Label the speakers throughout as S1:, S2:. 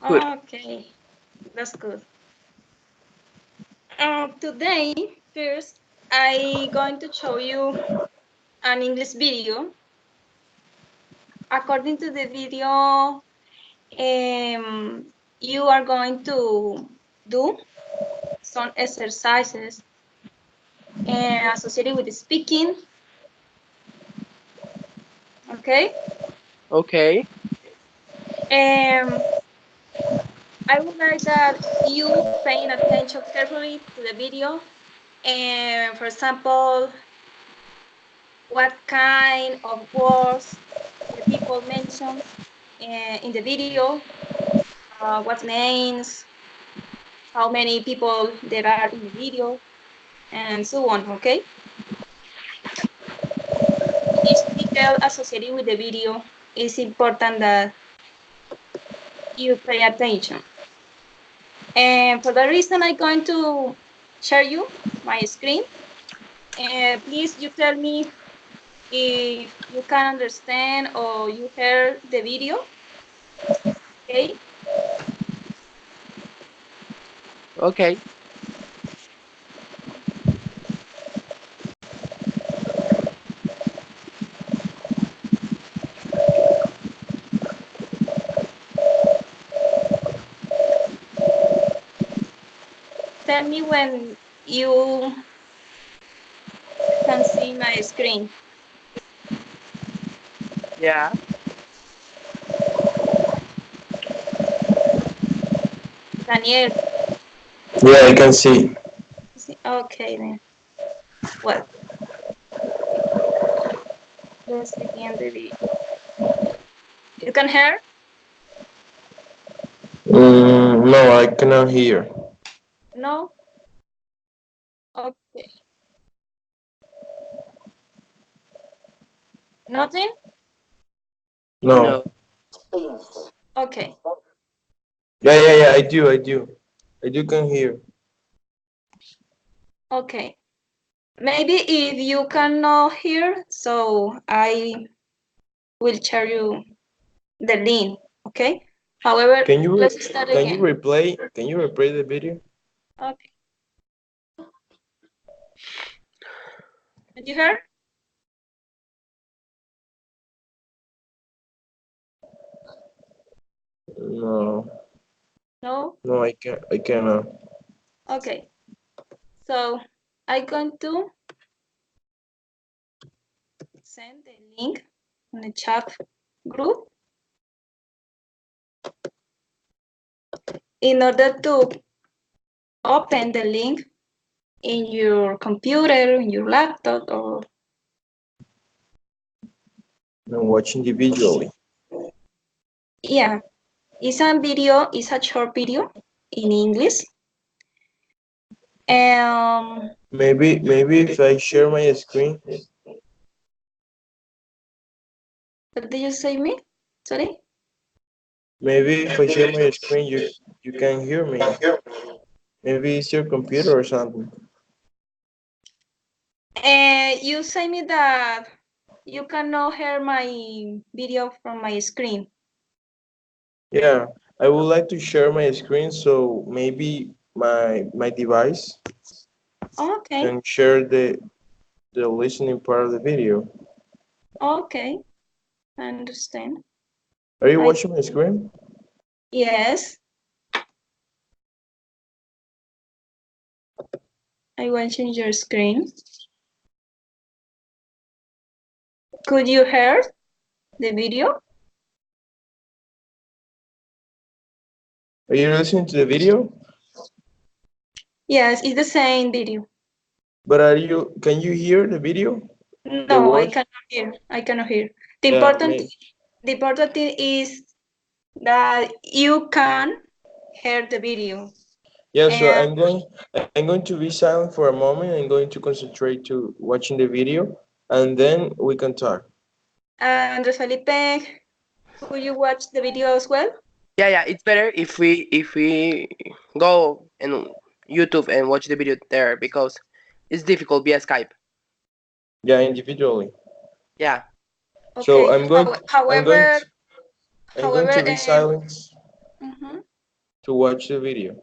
S1: Good.
S2: Okay, that's good. Today, first, I going to show you an English video. According to the video, you are going to do some exercises associated with speaking. Okay.
S1: Okay.
S2: Um, I would like that you paying attention carefully to the video. And for example, what kind of words the people mention in the video, what names, how many people there are in the video, and so on, okay? Each detail associated with the video is important that you pay attention. And for that reason, I'm going to share you my screen. And please, you tell me if you can understand or you hear the video, okay?
S1: Okay.
S2: Tell me when you can see my screen.
S1: Yeah.
S2: Daniel,
S3: Yeah, I can see.
S2: okay then. Well, let's begin the video. You can hear?
S3: No, I cannot hear.
S2: No? Okay. Nothing?
S3: No.
S1: No.
S2: Okay.
S3: Yeah. I do can hear.
S2: Okay. Maybe if you cannot hear, so I will share you the link, okay? However, let's start again.
S3: Can you replay the video?
S2: Okay. Did you hear?
S3: No.
S2: No?
S3: No, I cannot.
S2: Okay. So I'm going to send the link in the chat group in order to open the link in your computer, in your laptop, or
S3: I'm watching individually.
S2: yeah, it's a video, it's a short video in English.
S3: Maybe if I share my screen.
S2: What did you say me? Sorry?
S3: Maybe if I share my screen, you can hear me. Maybe it's your computer or something.
S2: You say me that you cannot hear my video from my screen.
S3: Yeah, I would like to share my screen so maybe my device
S2: Okay,
S3: can share the listening part of the video.
S2: okay, I understand.
S3: Are you
S2: I
S3: watching my screen?
S2: yes, I watching your screen. Could you hear the video?
S3: Are you listening to the video?
S2: Yes, it's the same video.
S3: But can you hear the video? The
S2: No, I
S3: words?
S2: cannot hear. I cannot hear. The
S3: Yeah,
S2: important the important thing is that you can hear the video.
S3: yeah, so
S2: And
S3: I'm going to be silent for a moment. I'm going to concentrate to watching the video and then we can talk.
S2: Andres Felipe, will you watch the video as well?
S1: Yeah. It's better if we go and YouTube and watch the video there because it's difficult via Skype.
S3: Yeah, individually.
S1: Yeah.
S3: So
S2: Okay.
S3: I'm going
S2: However,
S3: to be
S2: however,
S3: silent.
S2: mhm.
S3: to watch the video.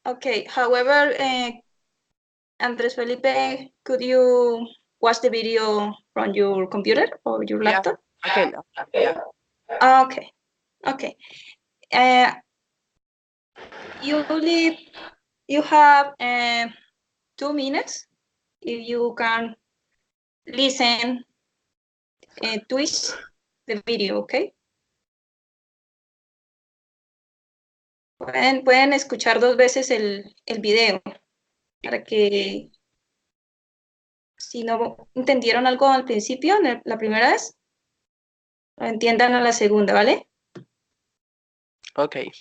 S2: Okay. However, Andres Felipe, could you watch the video from your computer or your
S1: Yeah,
S2: laptop?
S1: I can. Yeah.
S2: Okay. Okay. Uh, you you have 2 minutes if you can listen twice the video, okay? Pueden escuchar 2 veces el video para que si no entendieron algo al principio, la primera vez, lo entiendan a la segunda, ¿vale?
S1: Okay.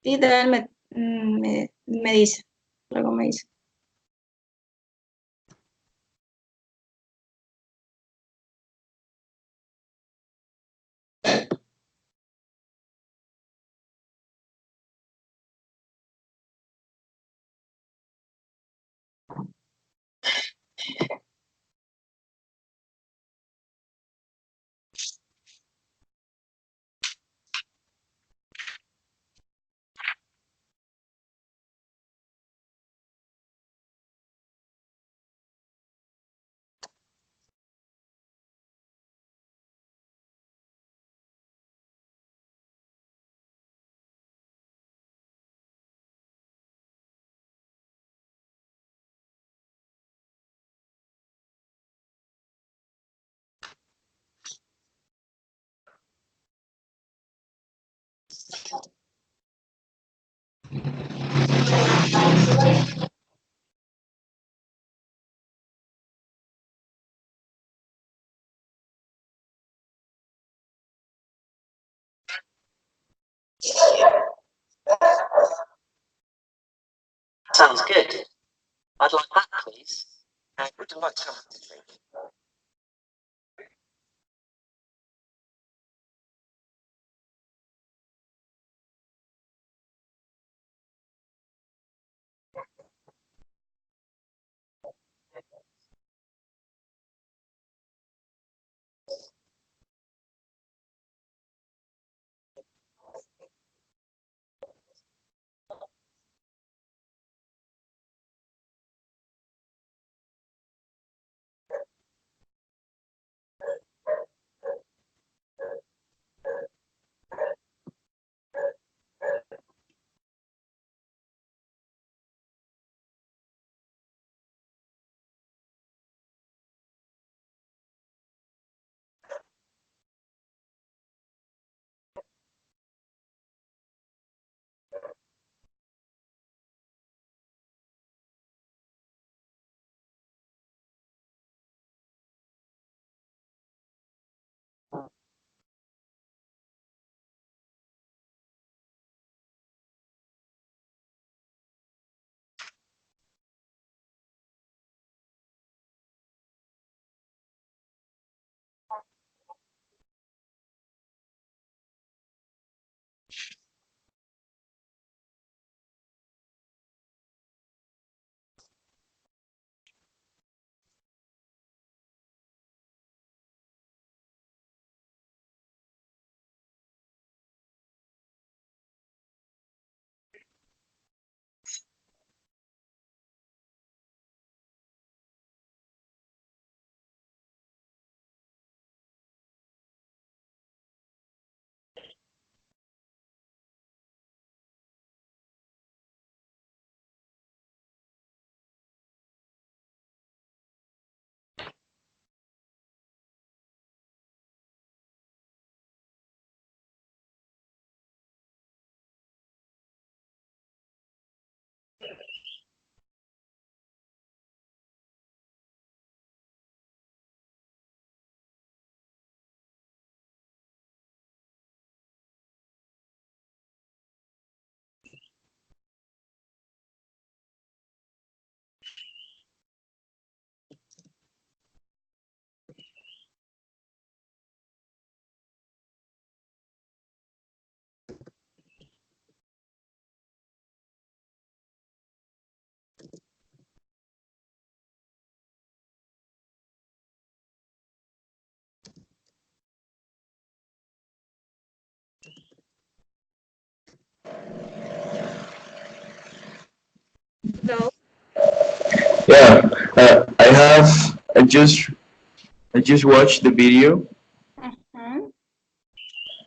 S2: Y Daniel me dice, luego me dice.
S4: Sounds good. I'd like that, please. And would you like something to drink?
S3: Yeah, I just watched the video,
S2: Mhm.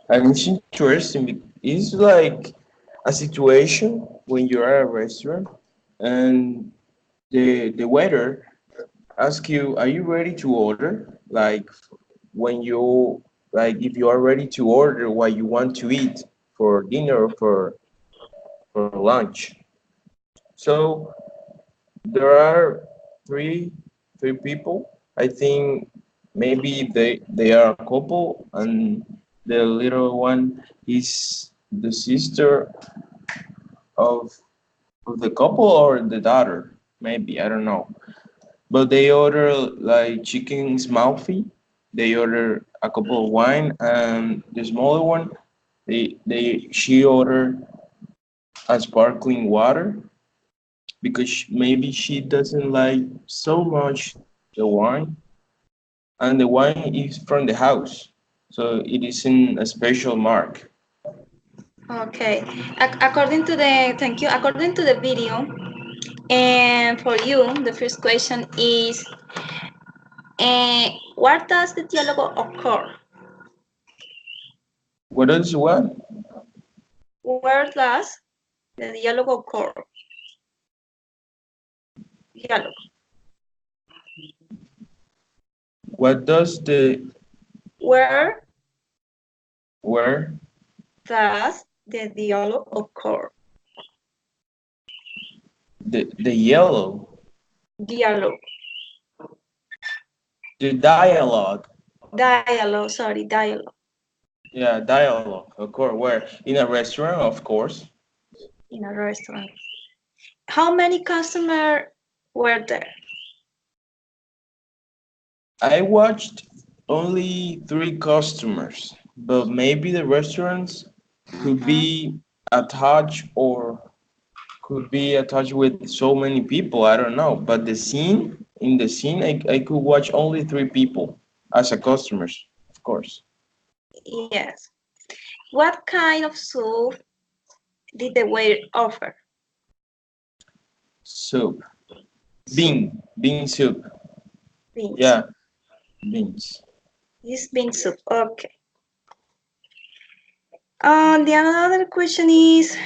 S3: and it's interesting. It's like a situation when you're at a restaurant and the waiter asks you, "Are you ready to order?" Like when you like if you are ready to order what you want to eat for dinner or for lunch. So there are three three people. I think maybe they are a couple, and the little one is the sister of of the couple or the daughter. Maybe I don't know. But they order like chicken smalfi. They order a couple of wine, and the smaller one, she ordered a sparkling water because maybe she doesn't like so much the wine, and the wine is from the house, so it isn't a special mark.
S2: Okay. According to the thank you. According to the video, and for you, the first question is, where does the dialogue occur?
S3: What is what?
S2: Where does the dialogue occur? Dialogue.
S3: What does the
S2: Where
S3: where
S2: does the dialogue occur?
S3: the yellow
S2: Dialogue.
S3: the dialogue?
S2: Dialogue. Sorry, dialogue.
S3: Yeah, dialogue. Of course, where in a restaurant, of course.
S2: In a restaurant. How many customers were there?
S3: I watched only three customers, but maybe the restaurants could be attached or could be attached with so many people. I don't know. But in the scene, I could watch only three people as a customers, of course.
S2: Yes. What kind of soup did the waiter offer?
S3: Soup,
S2: Soup.
S3: bean soup.
S2: Beans.
S3: Yeah, beans.
S2: This bean soup. Okay. The another question is,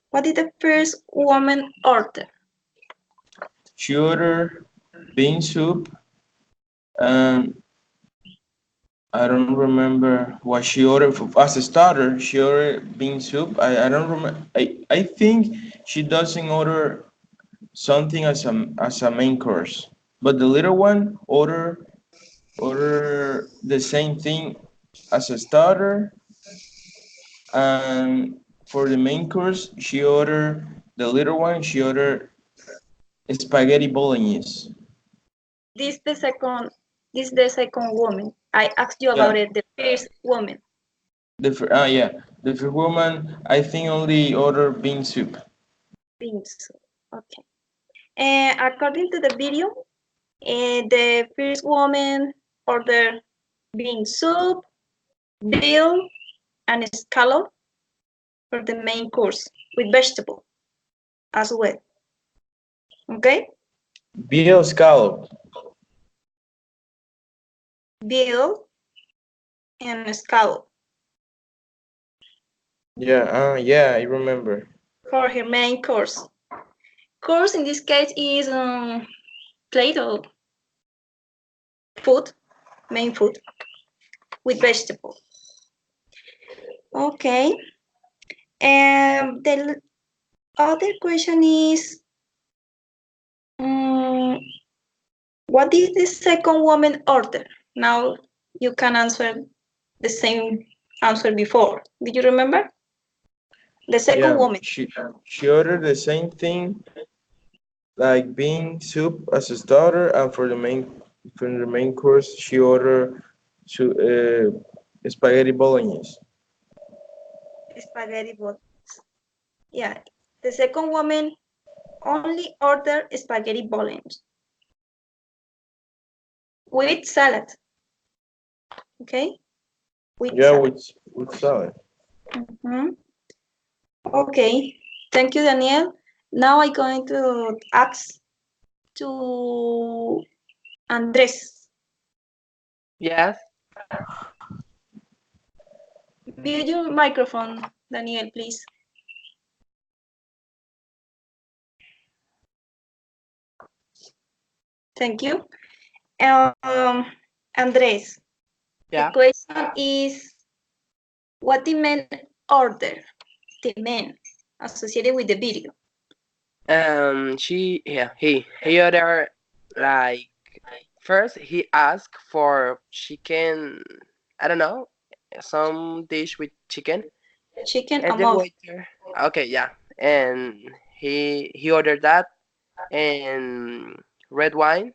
S2: what did the first woman order?
S3: She ordered bean soup, and I don't remember what she ordered for, as a starter. She ordered bean soup. I don't remember. I think she doesn't order something as a main course. But the little one order the same thing as a starter, and for the main course she ordered the little one. She ordered spaghetti bolognese.
S2: This the second. This the second woman. I asked you
S3: Yeah,
S2: about it. The first woman.
S3: yeah, the first woman I think only ordered bean soup.
S2: Bean soup. Okay. And according to the video, the first woman ordered bean soup, veal, and scallop for the main course with vegetable as well. Okay,
S3: Veal scallop.
S2: veal and scallop
S3: Yeah, yeah, I remember.
S2: for her main course. Course in this case is plate of food, main food with vegetable. Okay, and the other question is, um, what did the second woman order? Now you can answer the same answer before. Did you remember? The second
S3: Yeah,
S2: woman.
S3: she ordered the same thing like bean soup as a starter, and for the main course she ordered spaghetti bolognese.
S2: Spaghetti bolognese. Yeah, the second woman only ordered spaghetti bolognese with salad. Okay, with
S3: Yeah,
S2: salad.
S3: with salad.
S2: Mhm. Okay, thank you, Daniel. Now I'm going to ask to Andres.
S1: Yes.
S2: Mute your microphone, Daniel, please. Thank you. Andres,
S1: Yeah.
S2: the question is, what the men order? The men associated with the video.
S1: He ordered, like, first he asked for chicken, I don't know, some dish with chicken,
S2: Chicken
S1: and the
S2: among.
S1: waiter, okay, yeah, and he ordered that, and red wine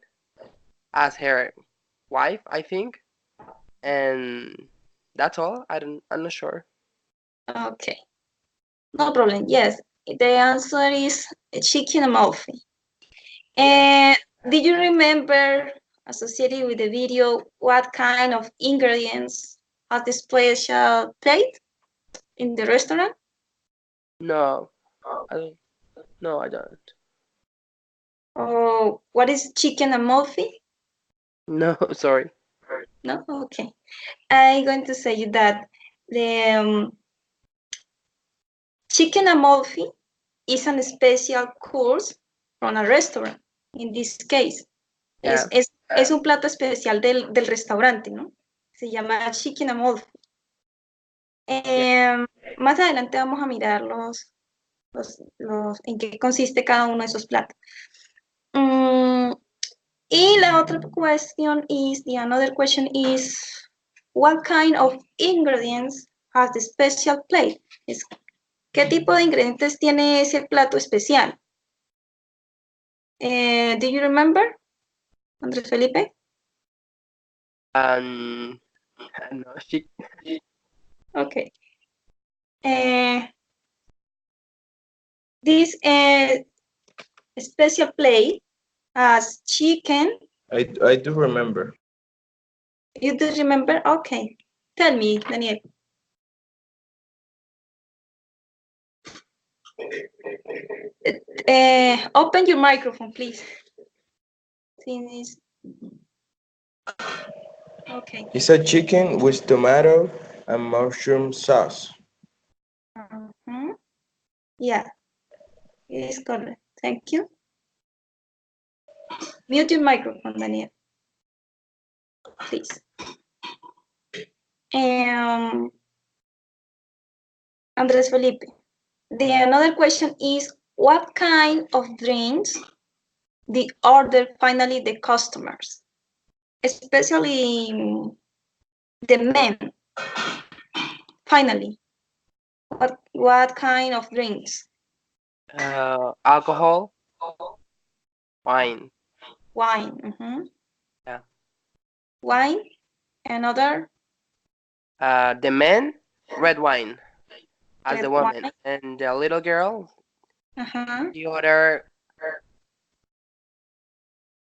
S1: as her wife, I think, and that's all. I'm not sure.
S2: Okay, no problem. Yes, the answer is chicken amalfi. And did you remember, associated with the video, what kind of ingredients has the special plate in the restaurant?
S1: No, I don't. No, I don't.
S2: Oh, what is chicken amalfi?
S1: No, sorry.
S2: No, okay. I'm going to say you that the chicken amalfi is a special course from a restaurant. In this case,
S1: Yeah.
S2: es un plato especial del restaurante, ¿no? Se llama chicken amalfi. Más adelante vamos a mirar en qué consiste cada uno de esos platos. Y la otra cuestión is, the another question is, what kind of ingredients has the special plate? ¿Qué tipo de ingredientes tiene ese plato especial? Do you remember, Andrés Felipe?
S1: No, she.
S2: Okay. This special plate has chicken.
S3: I do remember.
S2: You do remember? Okay. Tell me, Daniel. Open your microphone, please. Okay.
S3: It's a chicken with tomato and mushroom sauce.
S2: Yeah, it is correct. Thank you. Mute your microphone, Daniel. Please. Andres Felipe. The another question is, what kind of drinks they order finally the customers, especially the men? Finally, what kind of drinks?
S1: Alcohol, wine.
S2: Wine.
S1: Yeah.
S2: Wine. Another.
S1: The men, red wine, as
S2: Red
S1: the woman,
S2: wine.
S1: and the little girl,
S2: Uh-huh.
S1: the other.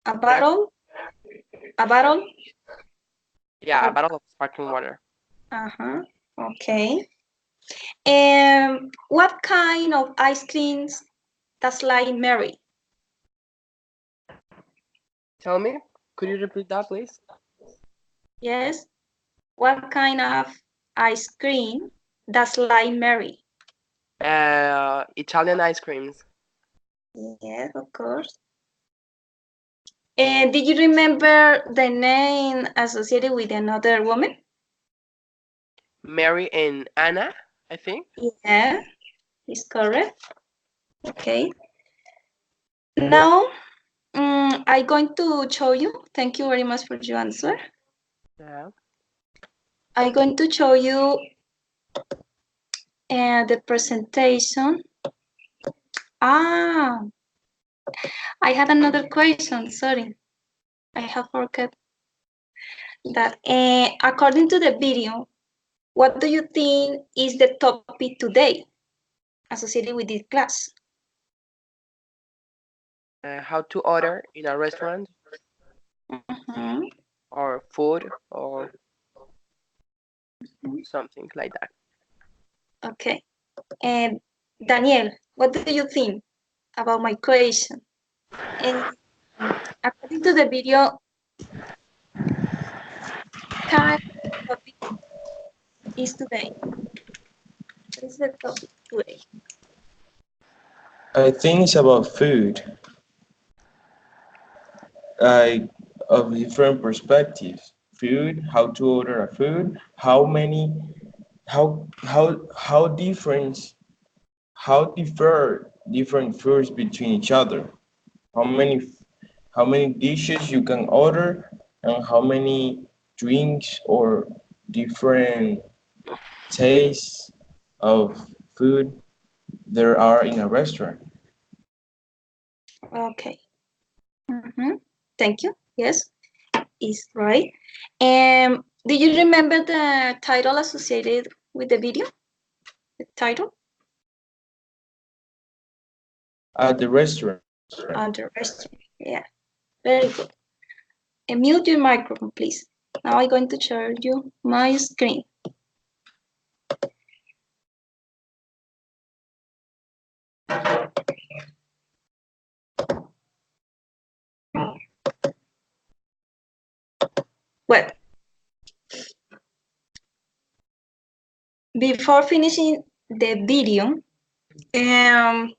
S2: A bottle. A bottle.
S1: Yeah, a bottle of sparkling water.
S2: Uh-huh. Okay. What kind of ice creams does like Mary?
S1: Tell me, could you repeat that, please?
S2: Yes. What kind of ice cream does like Mary?
S1: Italian ice creams.
S2: Yes, of course. And did you remember the name associated with another woman?
S1: Mary and Anna, I think.
S2: Yeah, is correct. Okay. Now, I'm going to show you. Thank you very much for your answer.
S1: Yeah.
S2: I'm going to show you the presentation. I had another question. Sorry, I have forgot that. According to the video, what do you think is the topic today associated with this class?
S1: How to order in a restaurant, or food, or something like that.
S2: Okay. Daniel, what do you think about my question? And According to the video, kind of topic is today? What is the topic today?
S3: I think it's about food, like of different perspectives. Food, how to order a food, how differ different foods between each other. How many how many dishes you can order, and how many drinks or different tastes of food there are in a restaurant.
S2: Okay. Thank you. Yes, is right. Do you remember the title associated with the video? The title?
S3: At the restaurant.
S2: The restaurant. Yeah, very good. And mute your microphone, please. Now I'm going to share you my screen. Well, before finishing the video, the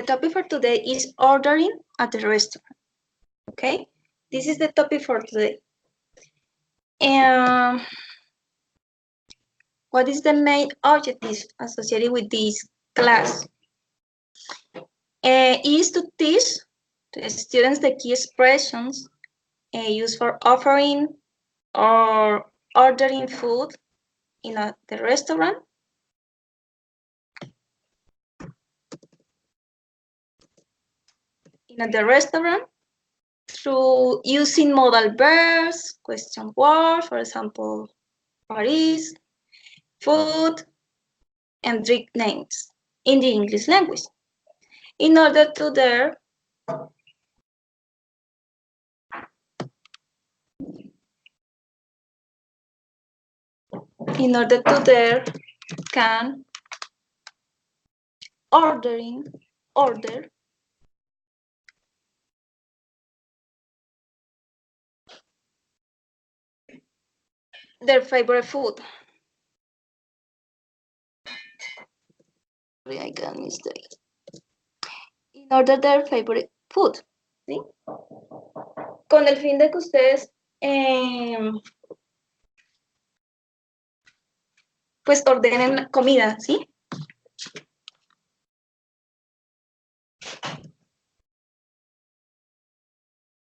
S2: topic for today is ordering at the restaurant. Okay, this is the topic for today. What is the main objective associated with this class? Is to teach the students the key expressions used for offering or ordering food in the restaurant. Through using modal verbs, question words, for example, what is, food, and drink names in the English language. In order to there can order their favorite food. I got mistake. In order their favorite food, ¿sí? Con el fin de que ustedes pues ordenen comida, ¿sí?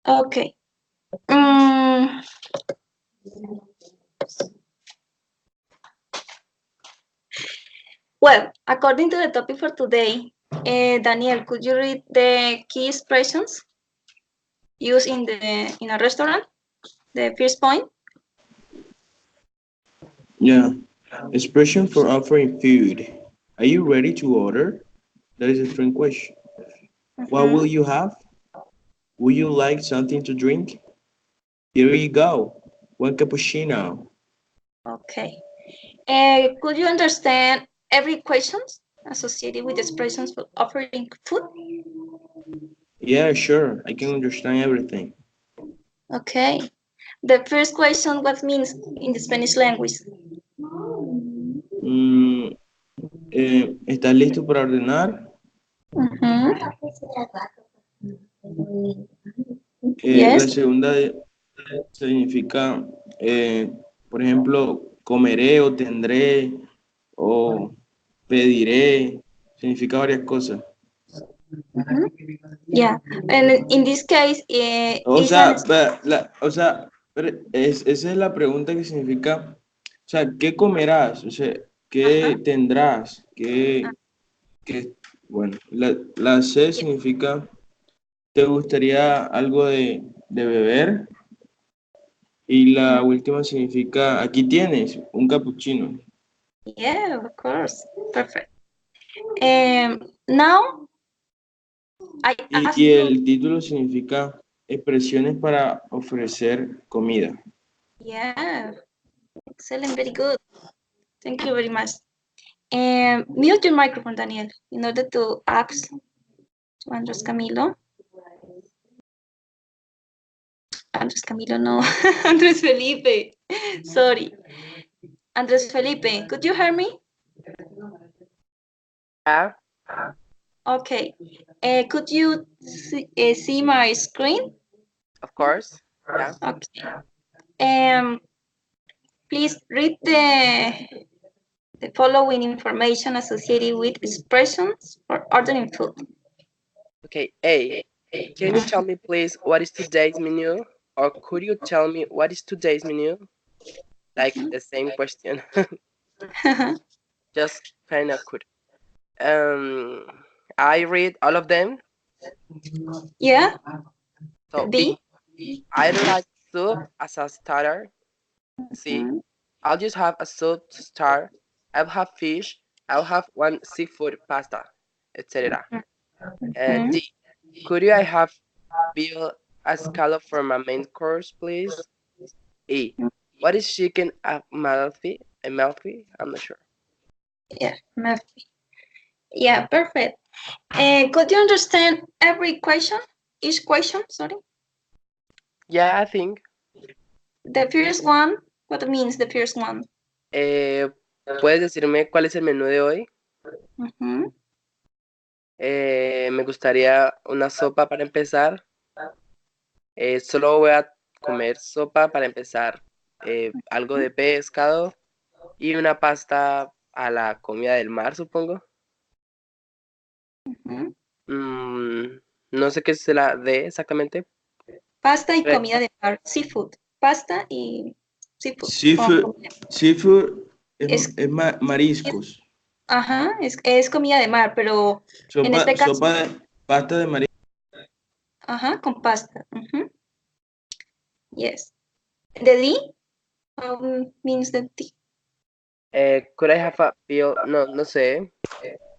S2: Okay. Well, according to the topic for today, Daniel, could you read the key expressions used in a restaurant? The first point.
S3: Yeah. Expression for offering food. Are you ready to order? That is a different question. What will you have? Would you like something to drink? Here you go. One cappuccino.
S2: Okay. Could you understand every question associated with expressions for offering food?
S3: Yeah, sure. I can understand everything.
S2: Okay. The first question, what means in the Spanish language?
S3: ¿Estás listo para ordenar?
S2: Yes.
S3: La segunda significa, por ejemplo, comeré o tendré o pediré. Significa varias cosas.
S2: Yeah, and in this case,
S3: Esa es la pregunta que significa, o sea, ¿qué comerás? O sea, ¿qué tendrás? Bueno, la C significa, ¿te gustaría algo de beber? Y la última significa, aquí tienes un cappuccino.
S2: Yeah, of course. Perfect. Now,
S3: Y el título significa expresiones para ofrecer comida.
S2: Yeah, excellent, very good. Thank you very much. Mute your microphone, Daniel, in order to ask to Andres Camilo. Andres Camilo, no. Andres Felipe. Sorry. Andres Felipe, could you hear me?
S1: Yeah,
S2: Okay. Could you see my screen?
S1: of course. Yeah.
S2: Okay. Please read the following information associated with expressions for ordering food.
S1: Okay. A. Can you tell me please what is today's menu? Or could you tell me what is today's menu? Like the same question. Just kind of could. I read all of them.
S2: Yeah.
S1: So
S2: B.
S1: B. I don't like soup as a starter. C. I'll just have a soup to start. I'll have fish. I'll have one seafood pasta, etc.
S2: Mhm.
S1: D. Could I have bill a scallop for my main course, please? E. What is chicken Amalfi? Amalfi? I'm not sure.
S2: Yeah. Yeah. Perfect. Could you understand every question? Each question, sorry.
S1: Yeah, I think.
S2: The first one. What means the first one?
S1: ¿Puedes decirme cuál es el menú de hoy?
S2: Mhm.
S1: Me gustaría una sopa para empezar. Solo voy a comer sopa para empezar. Algo de pescado y una pasta a la comida del mar, supongo.
S2: Mhm.
S1: No sé qué es la D exactamente.
S2: Pasta y
S1: Pero-
S2: comida de mar. Seafood. Pasta y seafood.
S3: Seafood
S2: Es,
S3: mariscos.
S2: ajá, es comida de mar, pero en este caso,
S3: Pasta de mariscos.
S2: ajá, con pasta. Ujú. Yes. The D means the D.
S1: Could I have a bill? No, no sé.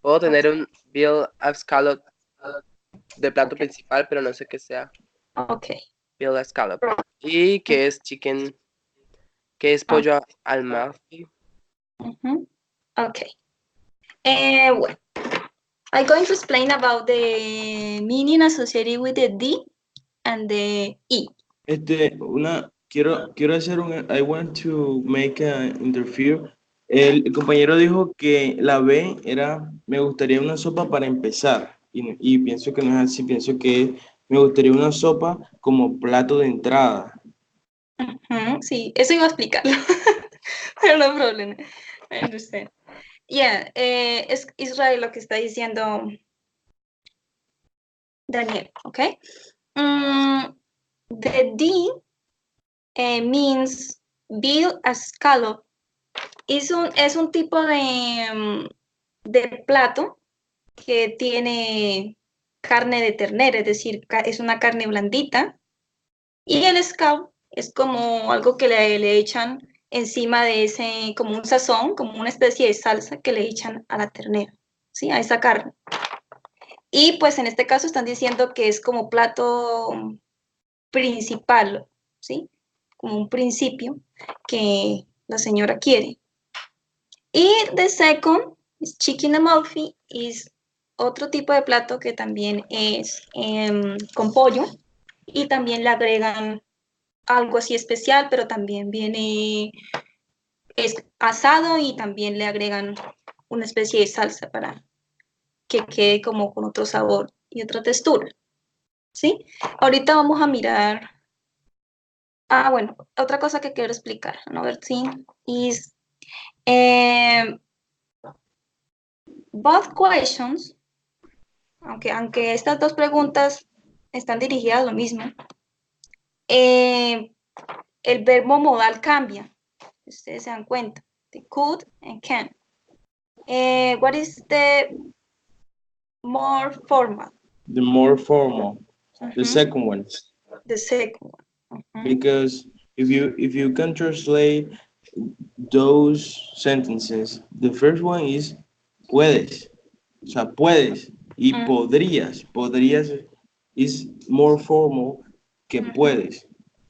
S1: Puedo tener un bill of scallop de plato principal, pero no sé qué sea.
S2: Okay.
S1: Bill of scallop. Y que es chicken, que es pollo al Malfi.
S2: Mhm. Okay. Well, I'm going to explain about the meaning associated with the D and the E.
S3: Quiero hacer I want to make an interview. El compañero dijo que la B era, me gustaría una sopa para empezar. Y pienso que no es así, pienso que me gustaría una sopa como plato de entrada.
S2: Ujú, sí, eso iba a explicarlo. Pero no problema. I understand. Yeah, es Israel lo que está diciendo Daniel, okay? The D means bill a scallop. Es un tipo de plato que tiene carne de ternera, es decir, es una carne blandita. Y el scallop es como algo que le echan encima de ese, como un sazón, como una especie de salsa que le echan a la ternera, ¿sí? A esa carne. Y pues en este caso están diciendo que es como plato principal, ¿sí? Como un principio que la señora quiere. Y the second is chicken amalfi, es otro tipo de plato que también es con pollo y también le agregan algo así especial, pero también viene, es asado y también le agregan una especie de salsa para que quede como con otro sabor y otra textura, ¿sí? Ahorita vamos a mirar. Bueno, otra cosa que quiero explicar, another thing is both questions, aunque estas dos preguntas están dirigidas a lo mismo, el verbo modal cambia, ustedes se dan cuenta, the could and can. What is the more formal?
S3: The more formal, the
S2: Mhm.
S3: second one.
S2: The second one. Mhm.
S3: Because if you can translate those sentences, the first one is puedes, o sea, puedes y podrías. Podrías is more formal que puedes.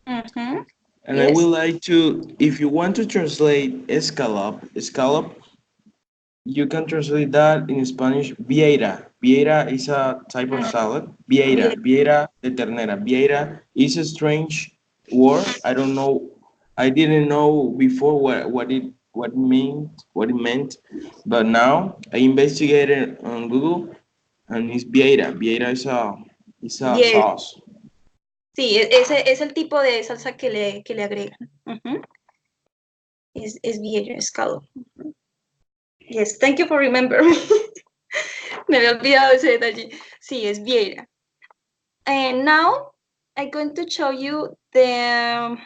S2: Mhm.
S3: And I
S2: Yes.
S3: would like to, if you want to translate escalope, you can translate that in Spanish, vieira. Vieira is a type of salad. Vieira de ternera. Vieira is a strange word. I don't know. I didn't know before what it meant, but now I investigated on Google, and it's Vieira. Vieira is a
S2: Yes,
S3: sauce.
S2: sí, ese es el tipo de salsa que le agregan. Ujú. Es Vieira, es caldo. Yes, thank you for remembering. Me había olvidado ese detalle. Sí, es Vieira. And now I'm going to show you the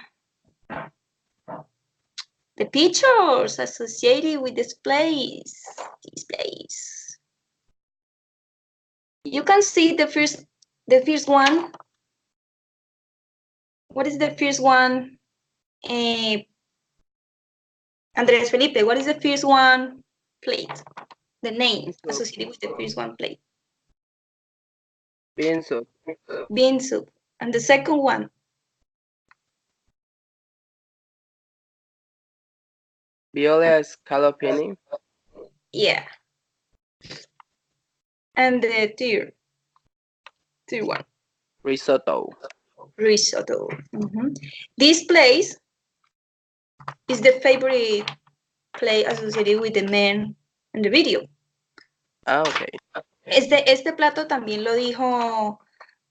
S2: pictures associated with displays. Displays. You can see the first one. What is the first one? Andres Felipe, what is the first one plate? The name associated with the first one plate.
S1: Bean soup.
S2: Bean soup. And the second one?
S1: Viola scallopini.
S2: Yeah. And the third one?
S1: Risotto.
S2: Risotto. This place is the favorite play associated with the men in the video.
S1: Ah, okay.
S2: Este plato también lo dijo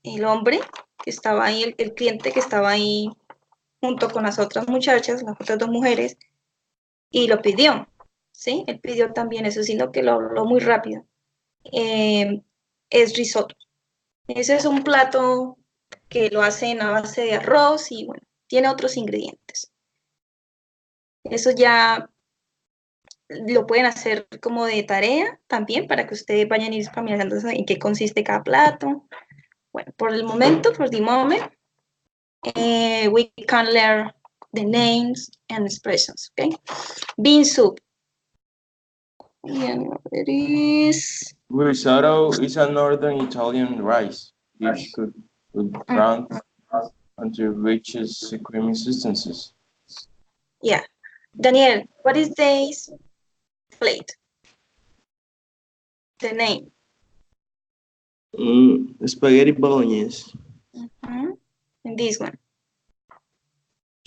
S2: el hombre que estaba ahí, el cliente que estaba ahí junto con las otras muchachas, las otras dos mujeres, y lo pidió, ¿sí? Él pidió también eso, sino que lo habló muy rápido. Es risotto. Ese es un plato que lo hacen a base de arroz y, bueno, tiene otros ingredientes. Eso ya lo pueden hacer como de tarea también para que ustedes vayan a ir familiarizándose en qué consiste cada plato. Bueno, por el momento, for the moment, we can learn the names and expressions, okay? Bean soup. And it is...
S3: Risotto is a northern Italian rice dish cooked with brown until it reaches creamy consistencies.
S2: Yeah. Daniel, what is this plate? The name.
S3: Spaghetti bolognese,
S2: And this one.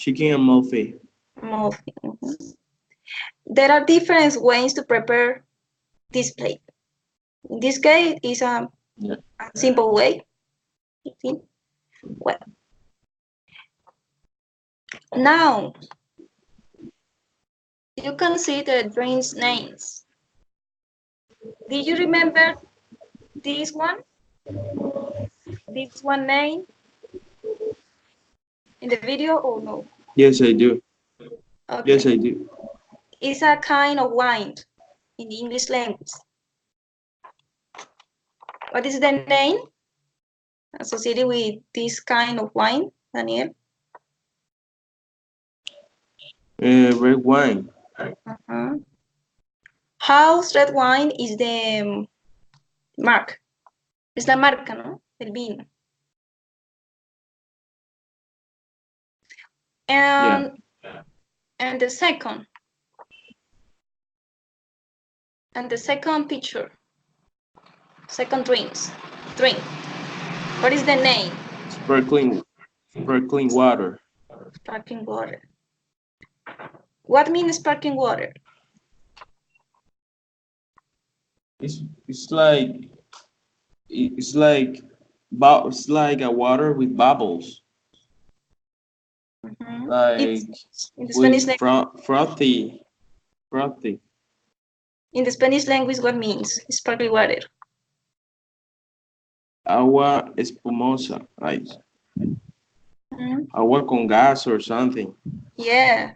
S3: chicken amalfi.
S2: Muffin. There are different ways to prepare this plate. In this case, it's a simple way. Well, now you can see the drinks names. Did you remember this one? This one name in the video or no?
S3: Yes, I do.
S2: Okay.
S3: Yes, I do.
S2: It's a kind of wine in the English language. What is the name associated with this kind of wine, Daniel?
S3: Red wine.
S2: House red wine is the mark. Es la marca, ¿no? Del vino. And the second. And the second picture. Second drink. What is the name?
S3: Sparkling water.
S2: Sparkling water. What means sparkling water?
S3: It's like a water with bubbles. Like
S2: in the Spanish
S3: with frothy.
S2: In the Spanish language, what means sparkling water?
S3: Agua espumosa, like agua con gas or something.
S2: Yeah.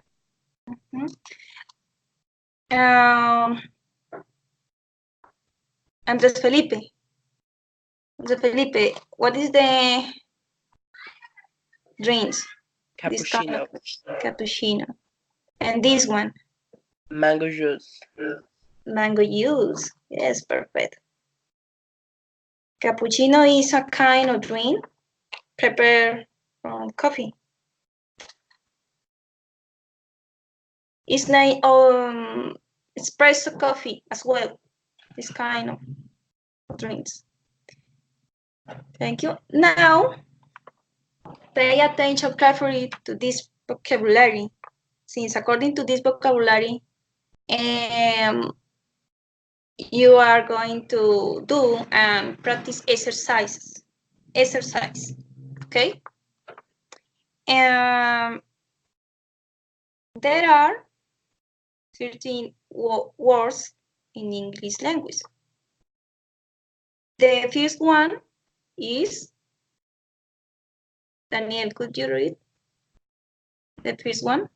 S2: Andres Felipe, what is the drinks?
S1: Cappuccino.
S2: Cappuccino. And this one?
S1: Mango juice.
S2: Mango juice. Yes, perfect. Cappuccino is a kind of drink prepared from coffee. It's like espresso coffee as well. This kind of drinks. Thank you. Now, Pay attention carefully to this vocabulary, since according to this vocabulary, you are going to do and practice exercises. Okay? There are 13 words in English language. The first one is, Daniel, could you read the first one?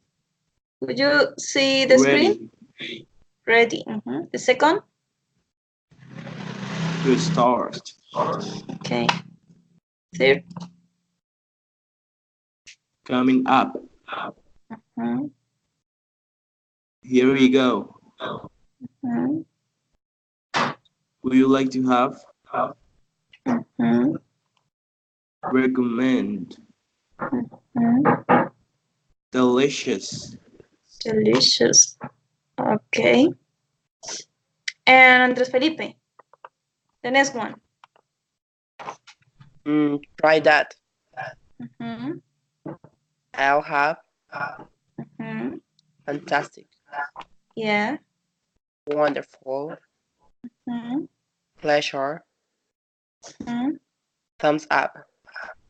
S2: Could you see the screen? Ready. The second?
S3: To start.
S2: Okay. Third?
S3: Coming up. Here we go. Would you like to have? Recommend. Delicious.
S2: Delicious. Okay. And Andres Felipe, the next one.
S1: Try that.
S2: Mhm.
S1: I'll have.
S2: Mhm.
S1: Fantastic.
S2: Yeah.
S1: Wonderful.
S2: Mhm.
S1: Pleasure.
S2: Mhm.
S1: Thumbs up.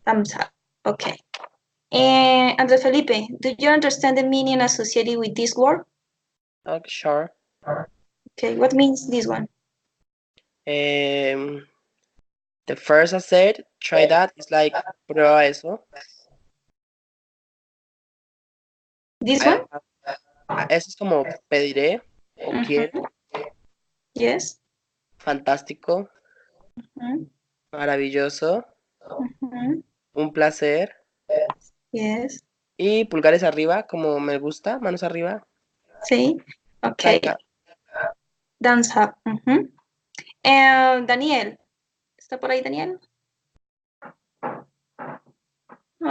S2: Thumbs up. Okay. And Andres Felipe, do you understand the meaning associated with this word?
S1: Okay, sure.
S2: Okay, what means this one?
S1: The first I said, try that, is like, prueba eso.
S2: This one?
S1: Eso es como pediré o quiero.
S2: Yes.
S1: Fantástico. Maravilloso. Un placer.
S2: Yes.
S1: Y pulgares arriba, como me gusta, manos arriba.
S2: Sí. Okay. Thumbs up. Daniel. ¿Está por ahí, Daniel?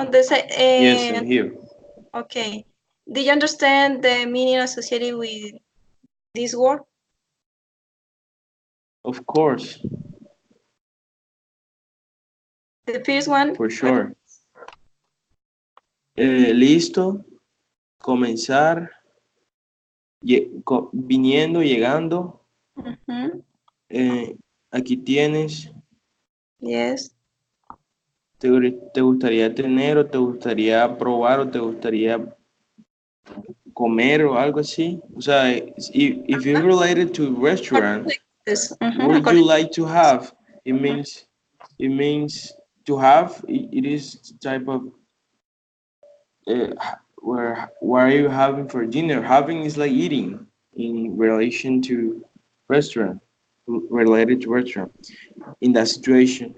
S3: Yes, I'm here.
S2: Okay. Do you understand the meaning associated with this word?
S3: Of course.
S2: The first one?
S3: For sure. Listo. Comenzar. Viniendo, llegando. Aquí tienes.
S2: Yes.
S3: ¿Te gustaría tener o te gustaría probar o te gustaría comer o algo así? O sea, if it's related to restaurant, what would you like to have? It means to have. It is type of what are you having for dinner? Having is like eating in relation to restaurant, related to restaurant. In that situation,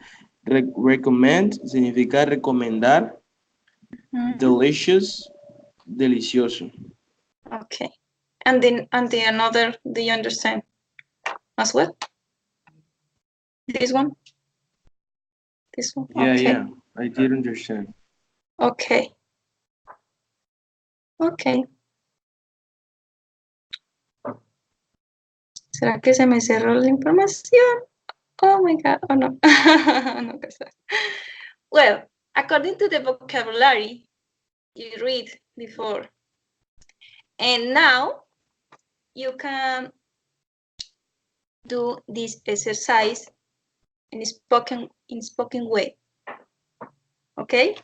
S3: recommend significa recomendar. Delicious, delicioso.
S2: Okay. And then the another, do you understand as well? This one? This one?
S3: Yeah,
S2: okay.
S3: yeah, I did understand.
S2: Okay. Okay. ¿Será que se me cerró la información? Oh my God. Oh no. No, well, according to the vocabulary you read before, and now you can do this exercise in spoken way. Okay?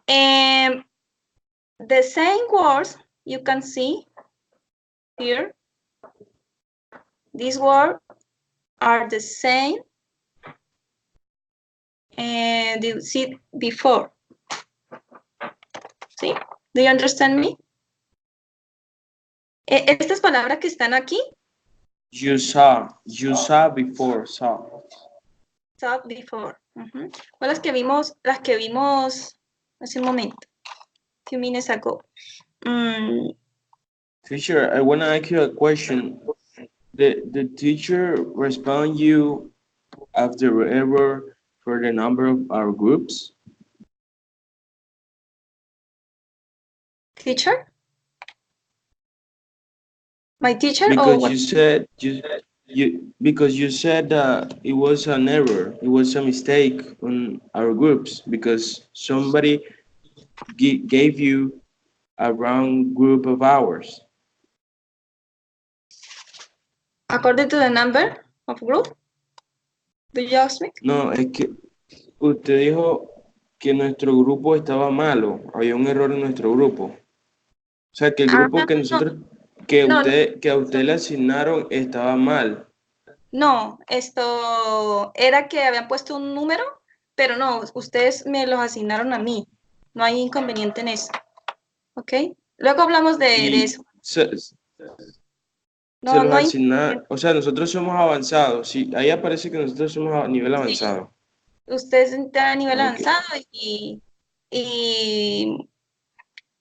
S2: And the same words you can see here. These words are the same and you see before. See? Do you understand me? Estas palabras que están aquí.
S3: You saw before, saw.
S2: Saw before. Son las que vimos hace un momento. Few minutes ago.
S3: Teacher, I want to ask you a question. The teacher respond you after error for the number of our groups?
S2: Teacher? My teacher?
S3: Because
S2: or
S3: you said because you said that it was an error, it was a mistake on our groups because somebody gave you a wrong group of hours.
S2: According to the number of group? Do you ask me?
S3: No, es que usted dijo que nuestro grupo estaba malo, había un error en nuestro grupo. O sea, que el grupo que nosotros, que a usted le asignaron estaba mal.
S2: No, esto era que habían puesto un número, pero no, ustedes me los asignaron a mí. No hay inconveniente en eso. ¿Ok? Luego hablamos de eso.
S3: Se
S2: No,
S3: los
S2: no hay
S3: asignaron, o sea, nosotros somos avanzados. Sí, ahí aparece que nosotros somos a nivel avanzado.
S2: ustedes están a nivel
S3: Ok.
S2: avanzado y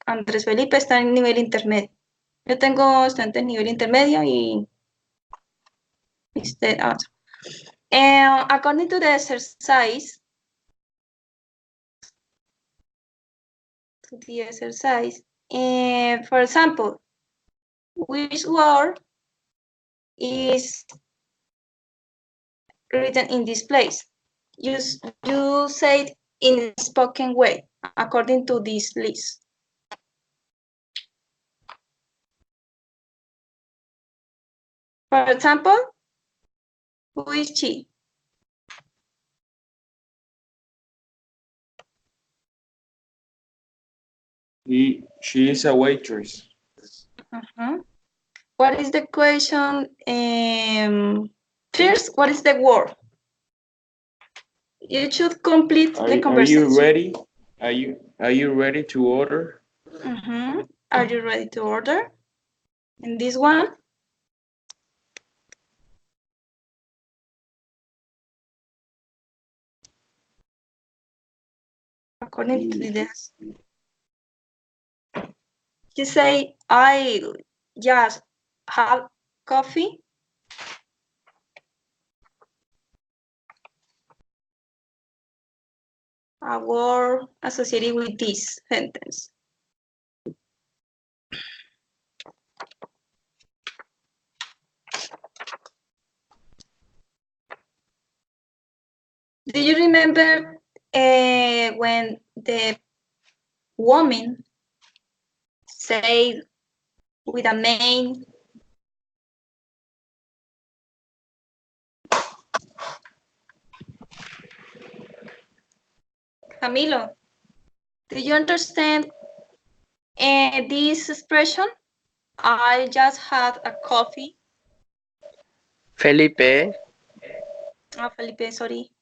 S2: Andrés Felipe está en nivel intermedio. Yo tengo estudiantes en nivel intermedio y usted avanza. According to the exercise, for example, which word is written in this place? You say it in a spoken way, according to this list. For example, who is she?
S3: She is a waitress.
S2: What is the question? First, what is the word? You should complete the conversation.
S3: Are you ready? Are you ready to order?
S2: Are you ready to order? And this one? According to this, you say, I just have coffee. A word associated with this sentence. Do you remember when the woman said with a main Camilo, do you understand this expression? I just had a coffee.
S1: Felipe.
S2: Felipe, sorry.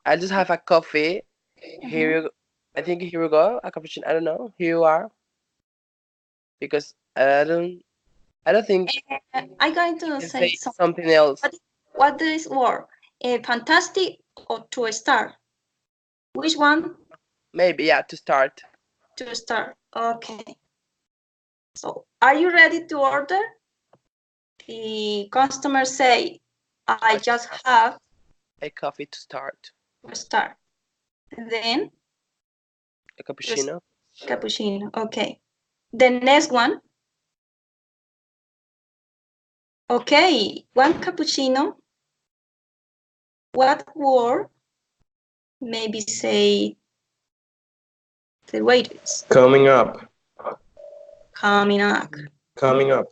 S1: I just have a coffee. Here you, I think here we go. A cappuccino. I don't know. Here you are. Because I don't think
S2: I'm going to say
S1: something else.
S2: What is word? Fantastic or to start? Which one?
S1: Maybe, yeah, to start.
S2: To start. Okay. So, are you ready to order? The customer say, I just have
S1: a coffee to start.
S2: Then
S1: a cappuccino.
S2: Cappuccino. Okay. The next one. Okay, one cappuccino. What word? Maybe say the waiters.
S3: Coming up.
S2: Coming up.
S3: Coming up.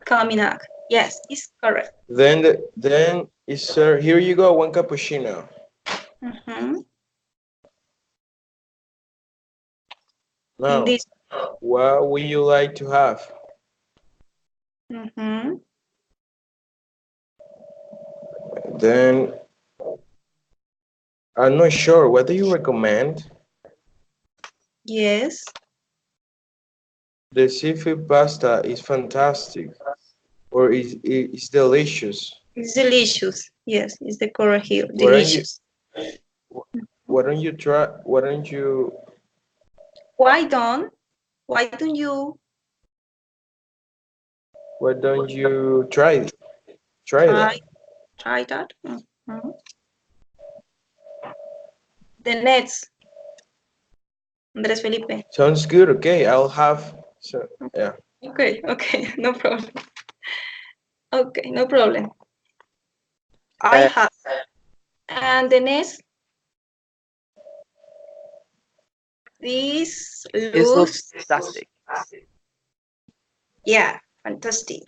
S2: Coming up. Yes, it's correct.
S3: Then sir, here you go, one cappuccino. Now, what would you like to have? Then, I'm not sure. What do you recommend?
S2: Yes.
S3: The seafood pasta is fantastic, or is delicious.
S2: It's delicious. Yes, it's the correct here. Delicious.
S3: Why don't you try? Why don't you?
S2: Why don't you?
S3: Why don't you try that?
S2: Try that. The next. Andrés Felipe.
S3: Sounds good. Okay, I'll have. So yeah.
S2: Okay, no problem. Okay, no problem. I have. And the next, this
S1: This looks
S2: looks,
S1: fantastic.
S2: yeah, fantastic.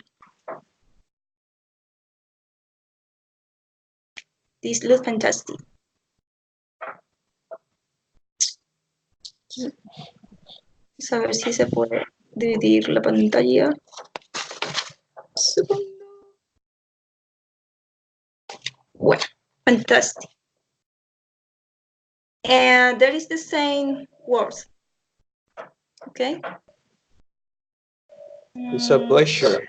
S2: This looks fantastic. Vamos a ver si se puede dividir la pantalla. Segundo. Bueno, fantastic. And there is the same words. Okay.
S3: It's a pleasure.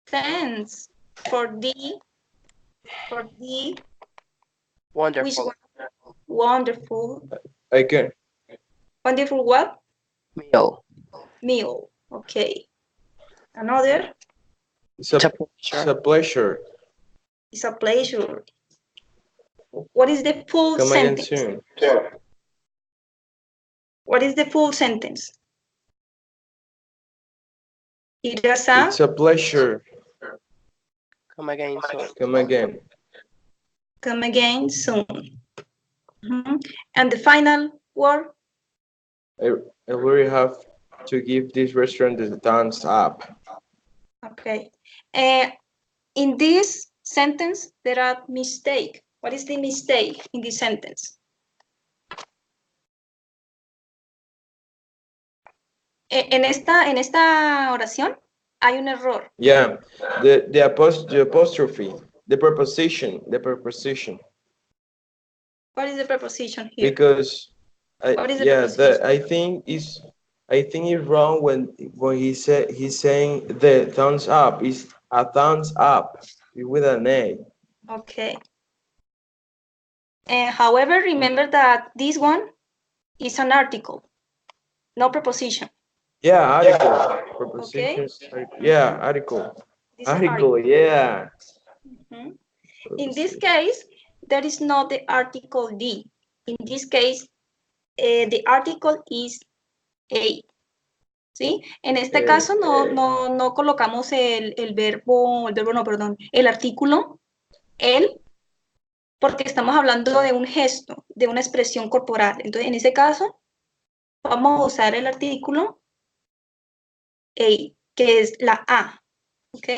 S2: Thanks for the
S1: Wonderful.
S2: which one? Wonderful.
S3: Again,
S2: Wonderful what?
S1: Meal.
S2: Meal. Okay. Another.
S3: it's a pleasure.
S2: It's a pleasure. What is the full
S3: Come again
S2: sentence?
S3: soon.
S2: What is the full sentence?
S3: It's a pleasure.
S1: Come again soon.
S3: Come again.
S2: Come again soon. And the final word?
S3: I really have to give this restaurant the thumbs up.
S2: Okay. In this sentence, there are mistakes. What is the mistake in this sentence? En esta oración hay un error.
S3: Yeah, the apostrophe, the preposition.
S2: What is the preposition here?
S3: Because
S2: What is the preposition?
S3: I think it's wrong when he's saying the thumbs up is a thumbs up with an A.
S2: Okay. However, remember that this one is an article, no preposition.
S3: Yeah, article. Preposition.
S2: Okay.
S3: Yeah, article.
S2: This
S3: Article, yeah.
S2: In this case, there is not the article D. In this case, the article is A. ¿Sí? En este caso no colocamos el verbo no, perdón, el artículo, el, porque estamos hablando de un gesto, de una expresión corporal. Entonces, en ese caso, vamos a usar el artículo A, que es la A. ¿Ok?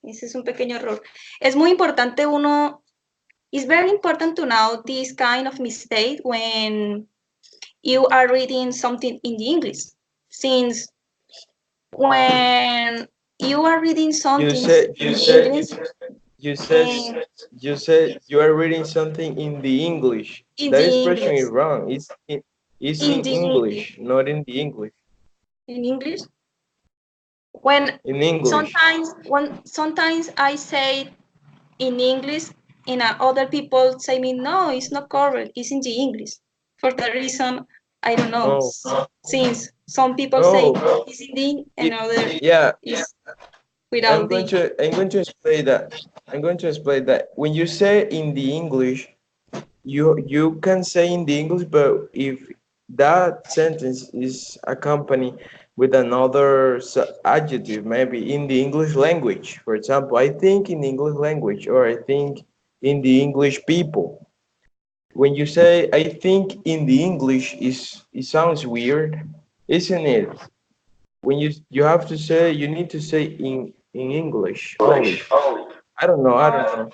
S2: Ese es un pequeño error. Es muy importante it's very important to know this kind of mistake when you are reading something in the English. Since when you are reading something
S3: you said you are reading something in the English. That expression is wrong. It's in English, not in the English.
S2: In English? When
S3: in English.
S2: Sometimes I say in English, and other people say me, no, it's not correct. It's in the English. For that reason, I don't know. Since some people say it's in the and other is without
S3: I'm going to explain that. When you say in the English, you can say in the English, but if that sentence is accompanied with another adjective, maybe in the English language, for example, I think in the English language, or I think in the English people. When you say I think in the English, it sounds weird, isn't it? When you have to say, you need to say in English only. I don't know.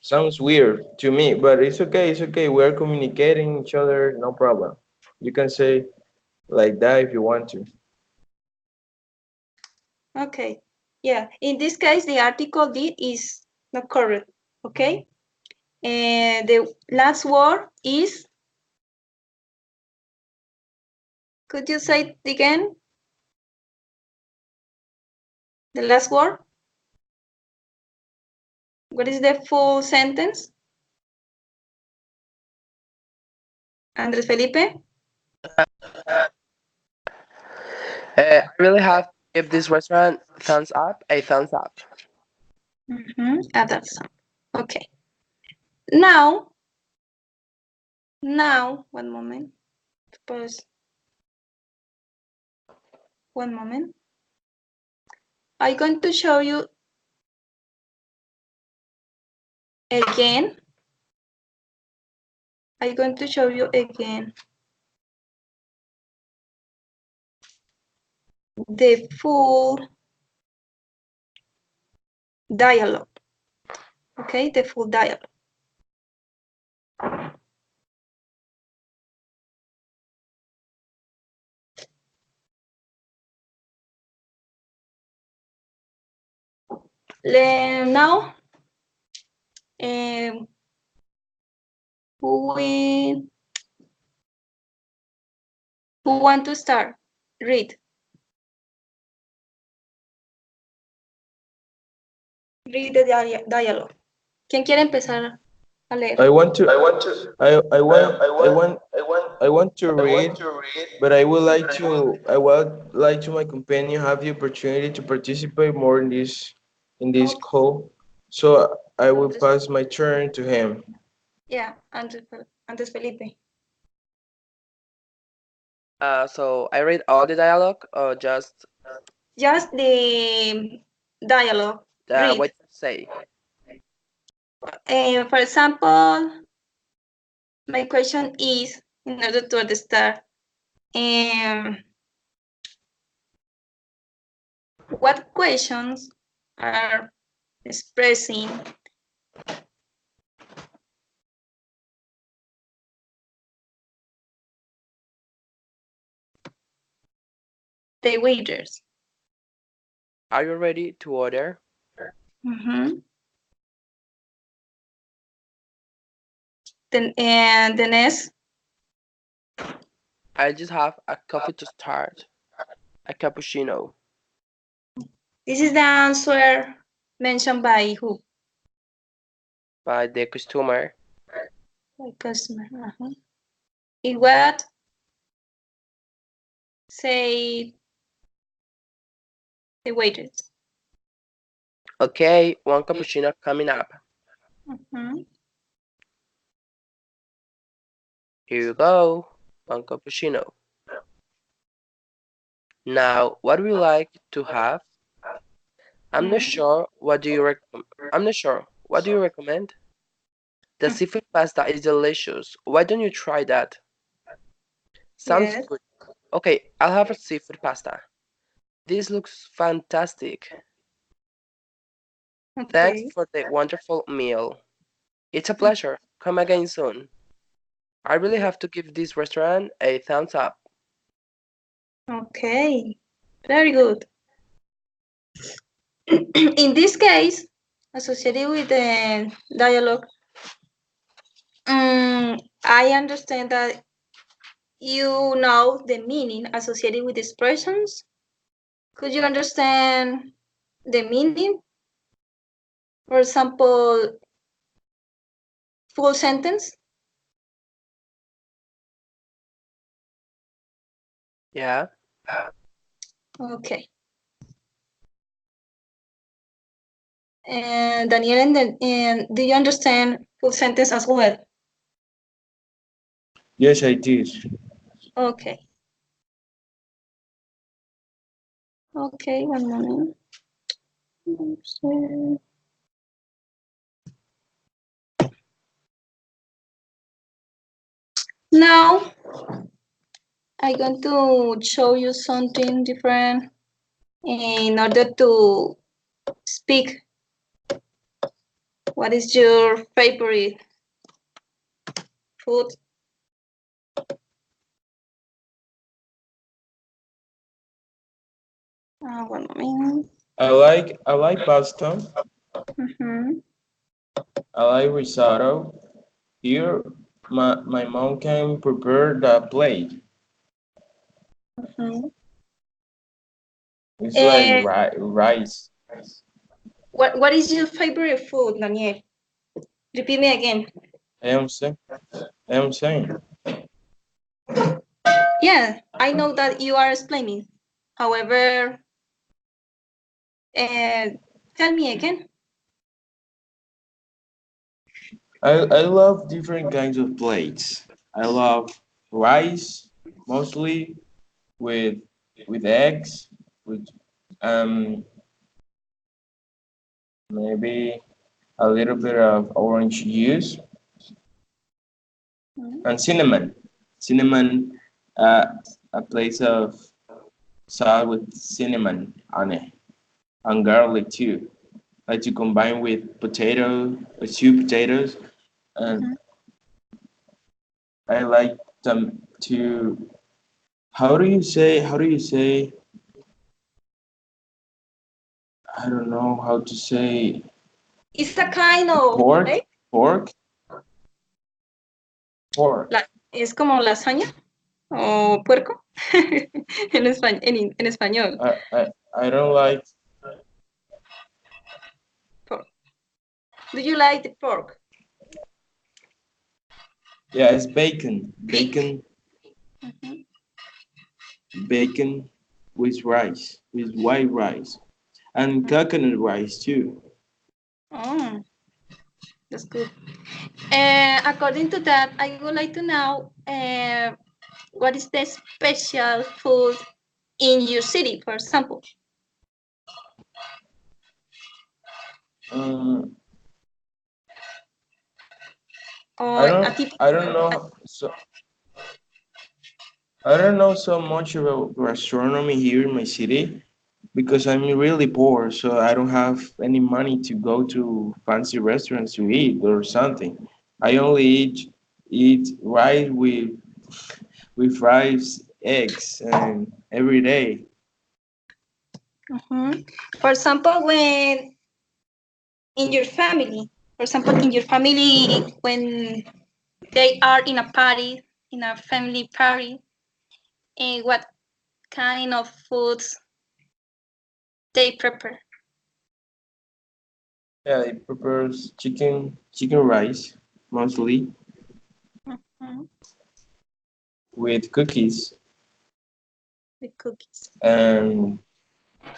S3: Sounds weird to me, but it's okay. We're communicating each other, no problem. You can say like that if you want to.
S2: Okay. Yeah. In this case, the article did is not correct. Okay. And the last word is. Could you say it again? The last word? What is the full sentence? Andres Felipe?
S1: I really have to give this restaurant a thumbs up. A thumbs up.
S2: A thumbs up. Okay. Now, one moment. Suppose. One moment. I'm going to show you again. I'm going to show you again the full dialogue. Okay, the full dialogue. Now, who want to start? Read. Read the dialogue. ¿Quién quiere empezar a leer?
S3: I want to read, but I would like to my companion have the opportunity to participate more in this call. So I will pass my turn to him.
S2: Yeah, antes Felipe.
S1: So I read all the dialogue or just
S2: the dialogue. Read.
S1: what you say?
S2: For example, my question is, in order to understand, what questions are expressing the waiters?
S1: Are you ready to order?
S2: Then and the next.
S1: I just have a coffee to start. A cappuccino.
S2: This is the answer mentioned by who?
S1: By the customer.
S2: By customer. In what say the waiters?
S1: Okay, one cappuccino coming up. Here you go, one cappuccino. Now, what would you like to have? I'm not sure. What do you recommend? The seafood pasta is delicious. Why don't you try that? Sounds
S2: Yes.
S1: good. Okay, I'll have a seafood pasta. This looks fantastic. Thanks
S2: Okay.
S1: for the wonderful meal. It's a pleasure. Come again soon. I really have to give this restaurant a thumbs up.
S2: Okay. Very good. In this case, associated with the dialogue, I understand that you know the meaning associated with expressions. Could you understand the meaning? For example, full sentence.
S1: Yeah.
S2: Okay. And Daniel, and do you understand full sentence as well?
S3: Yes, I did.
S2: Okay. Okay, one moment. Now, I'm going to show you something different in order to speak. What is your favorite food? One moment.
S3: I like pasta.
S2: Mhm.
S3: I like risotto. Here, my mom can prepare the plate.
S2: Mhm.
S3: It's like
S2: Eh,
S3: rice.
S2: what is your favorite food, Daniel? Repeat me again.
S3: I am saying. I am saying.
S2: Yeah, I know that you are explaining. However, tell me again.
S3: I love different kinds of plates. I love rice, mostly with eggs, with um maybe a little bit of orange juice, and cinnamon. Cinnamon, a place of salt with cinnamon on it, and garlic too. Like to combine with sweet potatoes, and I like them to. How do you say? How do you say? I don't know how to say
S2: It's a kind of
S3: pork.
S2: right?
S3: Pork. Pork.
S2: Es como lasaña o puerco en español.
S3: I don't like.
S2: Pork. Do you like the pork?
S3: Yeah, it's bacon. Bacon. Bacon with rice, with white rice, and coconut rice too.
S2: Oh, that's good. According to that, I would like to know what is the special food in your city, for example? Or
S3: I don't know. So I don't know so much about gastronomy here in my city because I'm really poor, so I don't have any money to go to fancy restaurants to eat or something. I only eat rice with eggs, and every day.
S2: For example, in your family, when they are in a party, in a family party, what kind of foods they prepare?
S3: Yeah, it prepares chicken rice mostly with cookies
S2: The cookies.
S3: and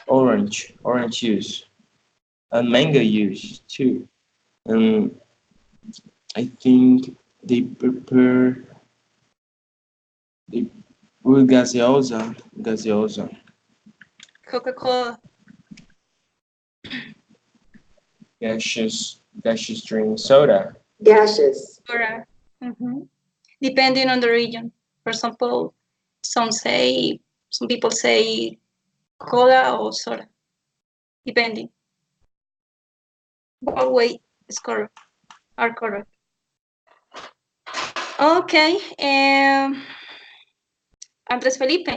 S3: orange juice and mango juice too. And I think they prepare the with gaseosa.
S2: Coca-Cola.
S3: Gaseous drink soda.
S5: Gaseous.
S2: Or, depending on the region. For example, some people say cola or soda, depending. What way is correct? Are correct. Okay. Andres Felipe,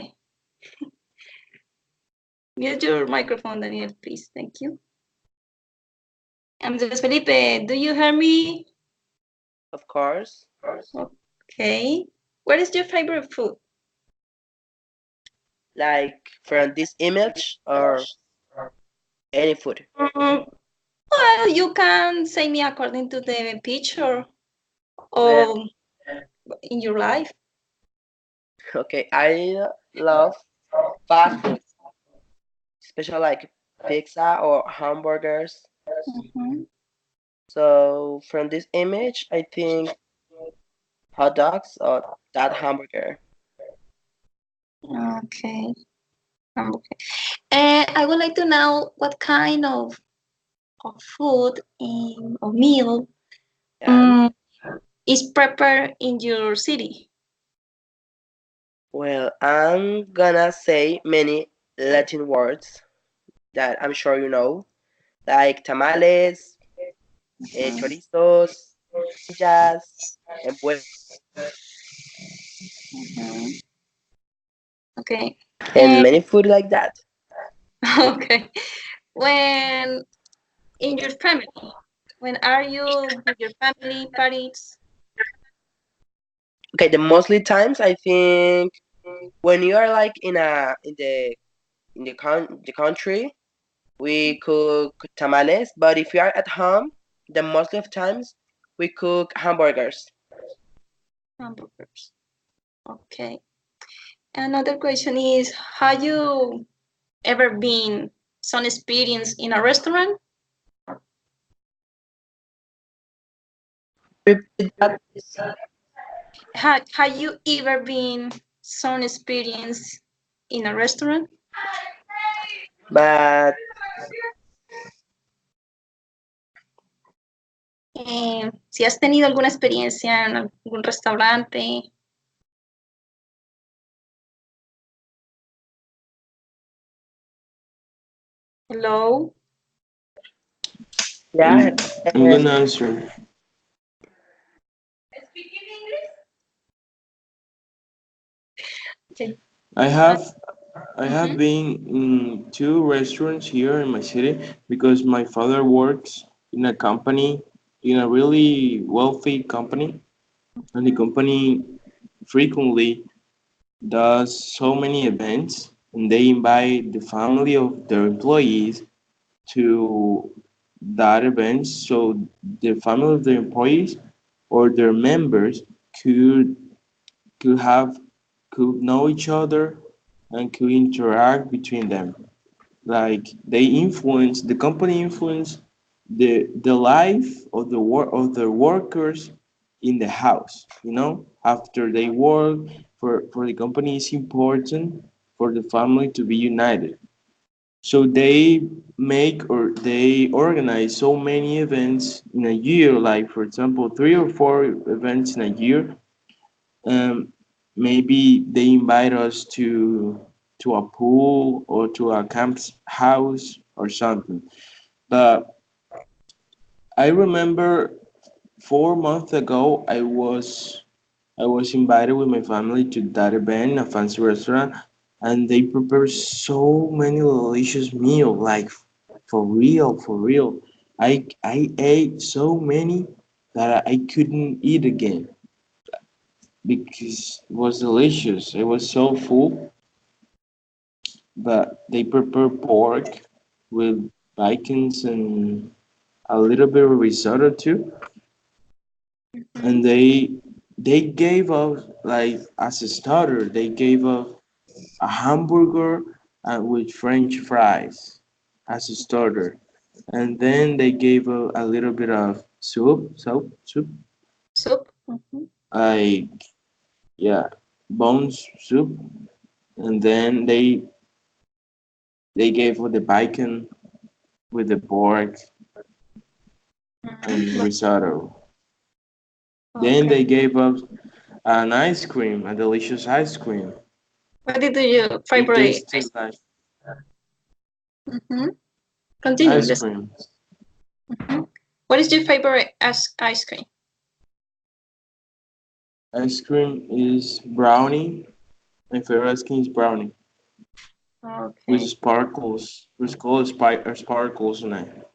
S2: mute your microphone, Daniel, please. Thank you. Andres Felipe, do you hear me?
S1: Of course.
S2: Okay. What is your favorite food?
S1: Like from this image or any food.
S2: Well, you can say me according to the picture
S1: Well,
S2: or in your life.
S1: okay, I love fast food, especially like pizza or hamburgers. So from this image, I think hot dogs or that hamburger.
S2: Okay. Okay. And I would like to know what kind of food or meal
S1: Yeah.
S2: is prepared in your city.
S1: Well, I'm gonna say many Latin words that I'm sure you know, like tamales, chorizos, jazz, and
S2: Okay.
S1: and many food like that.
S2: Okay. When in your family, when are you with your family parties?
S1: Okay, the mostly times I think when you are like in the country, we cook tamales, but if you are at home, the most of times we cook hamburgers.
S2: Hamburgers. Okay. Another question is, have you ever been some experience in a restaurant?
S1: Repeat that, please.
S2: Have you ever been some experience in a restaurant?
S1: But
S2: Si has tenido alguna experiencia en algún restaurante. Hello.
S1: Yeah.
S3: I'm gonna answer.
S2: Okay.
S3: I have
S2: Mhm.
S3: been in two restaurants here in my city because my father works in a company, in a really wealthy company, and the company frequently does so many events, and they invite the family of their employees to that event, so the family of the employees or their members could could have could know each other and could interact between them. Like they influence the company influence the life of the work of the workers in the house. You know, after they work for the company, it's important for the family to be united. So they make or they organize so many events in a year, like for example, 3 or 4 events in a year. Maybe they invite us to a pool or to a camp house or something. But I remember 4 months ago, I was invited with my family to that event, a fancy restaurant, and they prepare so many delicious meals, like for real, for real. I ate so many that I couldn't eat again because it was delicious. It was so full, but they prepare pork with bacons and a little bit of risotto too, and they gave us like as a starter they gave us a hamburger with French fries as a starter, and then they gave us a little bit of soup,
S2: Soup. Mhm.
S3: like yeah, bones soup, and then they gave us the bacon with the pork and
S2: Mhm.
S3: risotto. Then
S2: Okay.
S3: they gave us an ice cream, a delicious ice cream.
S2: What did your
S3: It
S2: favorite
S3: tasted like
S2: Mhm. Continue.
S3: ice
S2: Let's.
S3: cream.
S2: Mhm. What is your favorite ice cream?
S3: Ice cream is brownie. My favorite ice cream is brownie with
S2: Okay.
S3: sparkles. With called sparkles on it.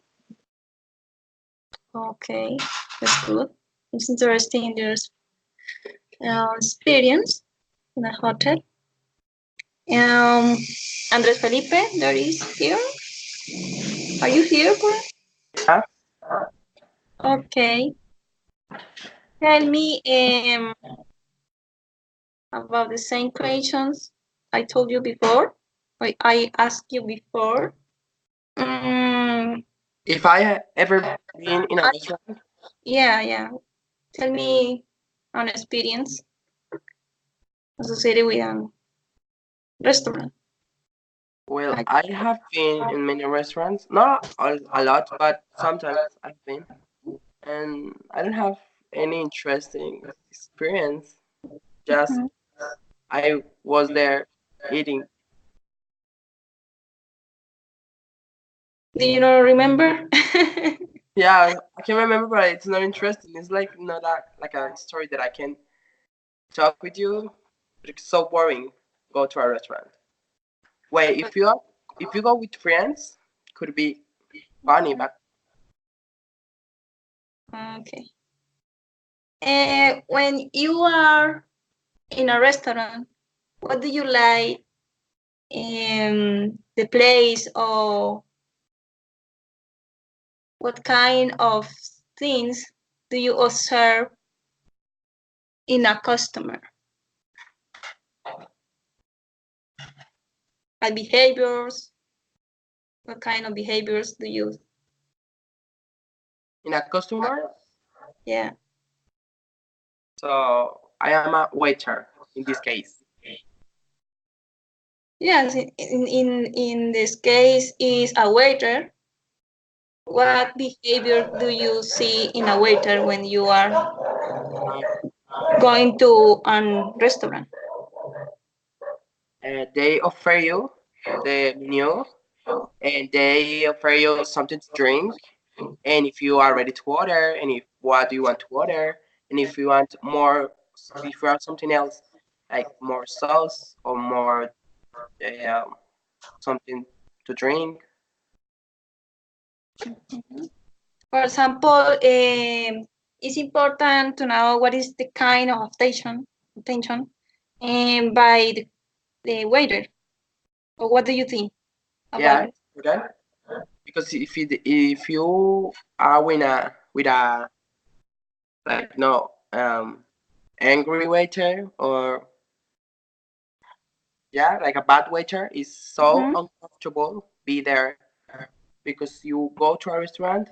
S2: Okay. That's good. It's interesting your experience in a hotel. Um, Andres Felipe, there is here. Are you here, bro?
S1: Yeah.
S2: Okay. Tell me about the same questions I told you before. I asked you before. Mm,
S1: If I ever been in a restaurant,
S2: yeah, yeah. Tell me an experience associated with a restaurant.
S1: well,
S2: Like,
S1: I have been in many restaurants, not a lot, but sometimes I've been, and I don't have any interesting experience. Just
S2: mhm.
S1: I was there eating.
S2: Do you not remember?
S1: Yeah, I can remember, but it's not interesting. It's like not like a story that I can talk with you. But it's so boring. Go to a restaurant. Wait, if you go with friends, could be funny, but
S2: Okay. When you are in a restaurant, what do you like in the place, or what kind of things do you observe in a customer? Like behaviors, what kind of behaviors do you?
S1: in a customer,
S2: Yeah.
S1: so I am a waiter in this case.
S2: Yes, in this case is a waiter. What behavior do you see in a waiter when you are going to a restaurant?
S1: They offer you the menu, and they offer you something to drink, and if you are ready to order, and if what do you want to order, and if you want more, if you want something else, like more sauce or more uh, something to drink.
S2: For example, it's important to know what is the kind of attention by the waiter. Or what do you think about
S1: Yeah,
S2: it?
S1: okay. Because if you are with a like no angry waiter, or yeah, like a bad waiter, is so
S2: Mhm.
S1: uncomfortable be there, because you go to a restaurant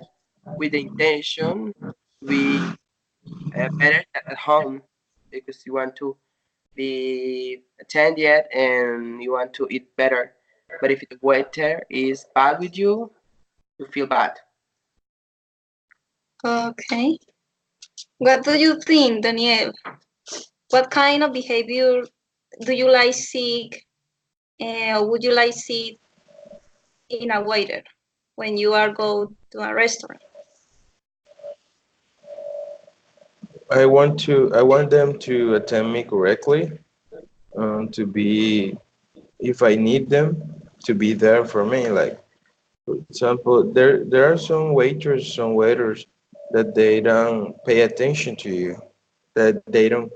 S1: with the intention to be better at home, because you want to be attended and you want to eat better. But if the waiter is bad with you feel bad.
S2: Okay. What do you think, Daniel? What kind of behavior do you like seek? Would you like see in a waiter when you are go to a restaurant?
S3: I want them to attend me correctly, to be, if I need them, to be there for me. Like, for example, there are some waiters that they don't pay attention to you, that they don't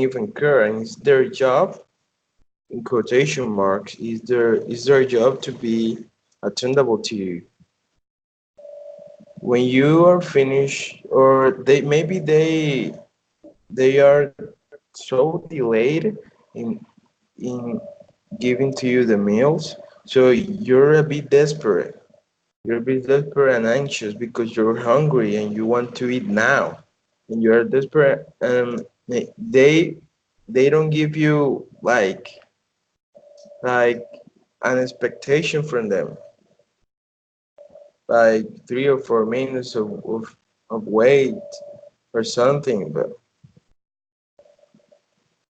S3: even care, and it's their job, in quotation marks, is their job to be attendable to you. When you are finished, or they are so delayed in in giving to you the meals, so you're a bit desperate. You're a bit desperate and anxious because you're hungry and you want to eat now, and you're desperate. They don't give you like an expectation from them, like 3 or 4 minutes of wait or something, but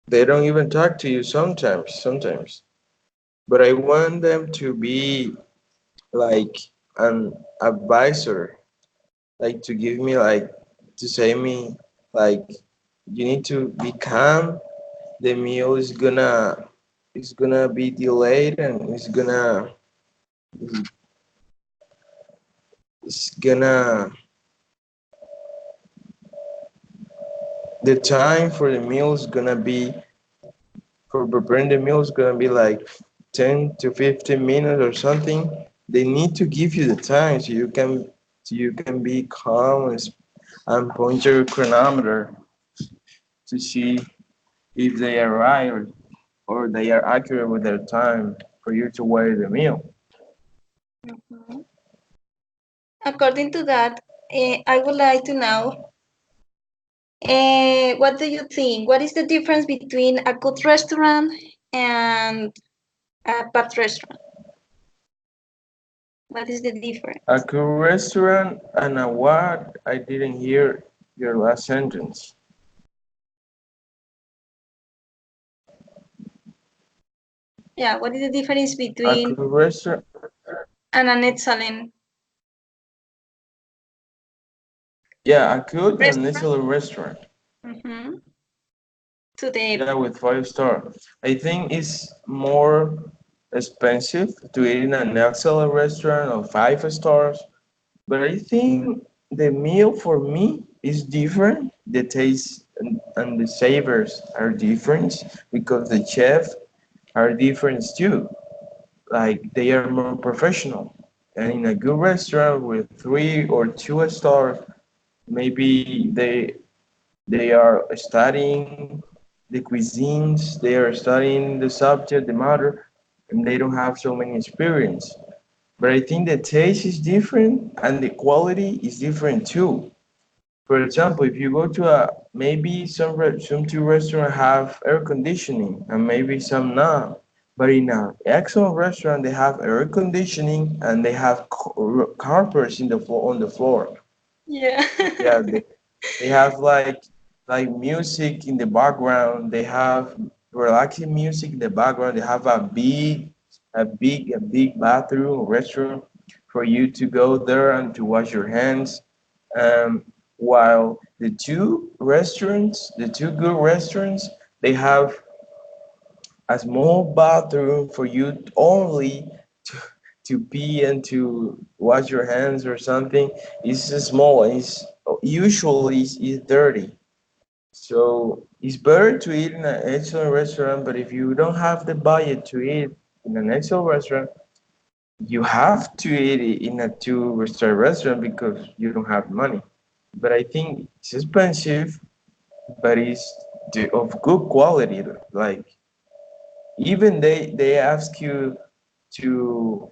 S3: they don't even talk to you sometimes. But I want them to be like an advisor, like to give me like to say me like you need to be calm. The meal is gonna be delayed, and it's gonna the time for the meal is gonna be for preparing the meal is gonna be like 10 to 15 minutes or something. They need to give you the time so you can be calm and point your chronometer to see if they are right, or they are accurate with their time for you to weigh the meal.
S2: Mhm. According to that, I would like to know what do you think? What is the difference between a good restaurant and a bad restaurant? What is the difference?
S3: A good restaurant and a what? I didn't hear your last sentence.
S2: Yeah, what is the difference
S3: A
S2: between
S3: good restaurant,
S2: and an excellent
S3: yeah, a good and
S2: restaurant?
S3: excellent restaurant.
S2: Mhm. To the
S3: Yeah, with 5 star. I think it's more expensive to eat in an excellent restaurant of 5 stars, but I think the meal for me is different. The taste and the savors are different because the chef are different too. Like they are more professional. And in a good restaurant with 3 or 2 stars, maybe they are studying the cuisines, they are studying the subject, the matter, and they don't have so many experience. But I think the taste is different and the quality is different too. For example, if you go to a maybe some two restaurants have air conditioning and maybe some not. But in an excellent restaurant, they have air conditioning and they have carpets in the floor on the floor.
S2: Yeah.
S3: Yeah, they have like music in the background. They have relaxing music in the background. They have a big bathroom restroom for you to go there and to wash your hands. While the two good restaurants, they have a small bathroom for you only to, to pee and to wash your hands or something. It's small. It's usually it's dirty. So it's better to eat in an excellent restaurant. But if you don't have the budget to eat in an excellent restaurant, you have to eat it in a two-star restaurant because you don't have money. But I think it's expensive, but it's of good quality. Like even they ask you to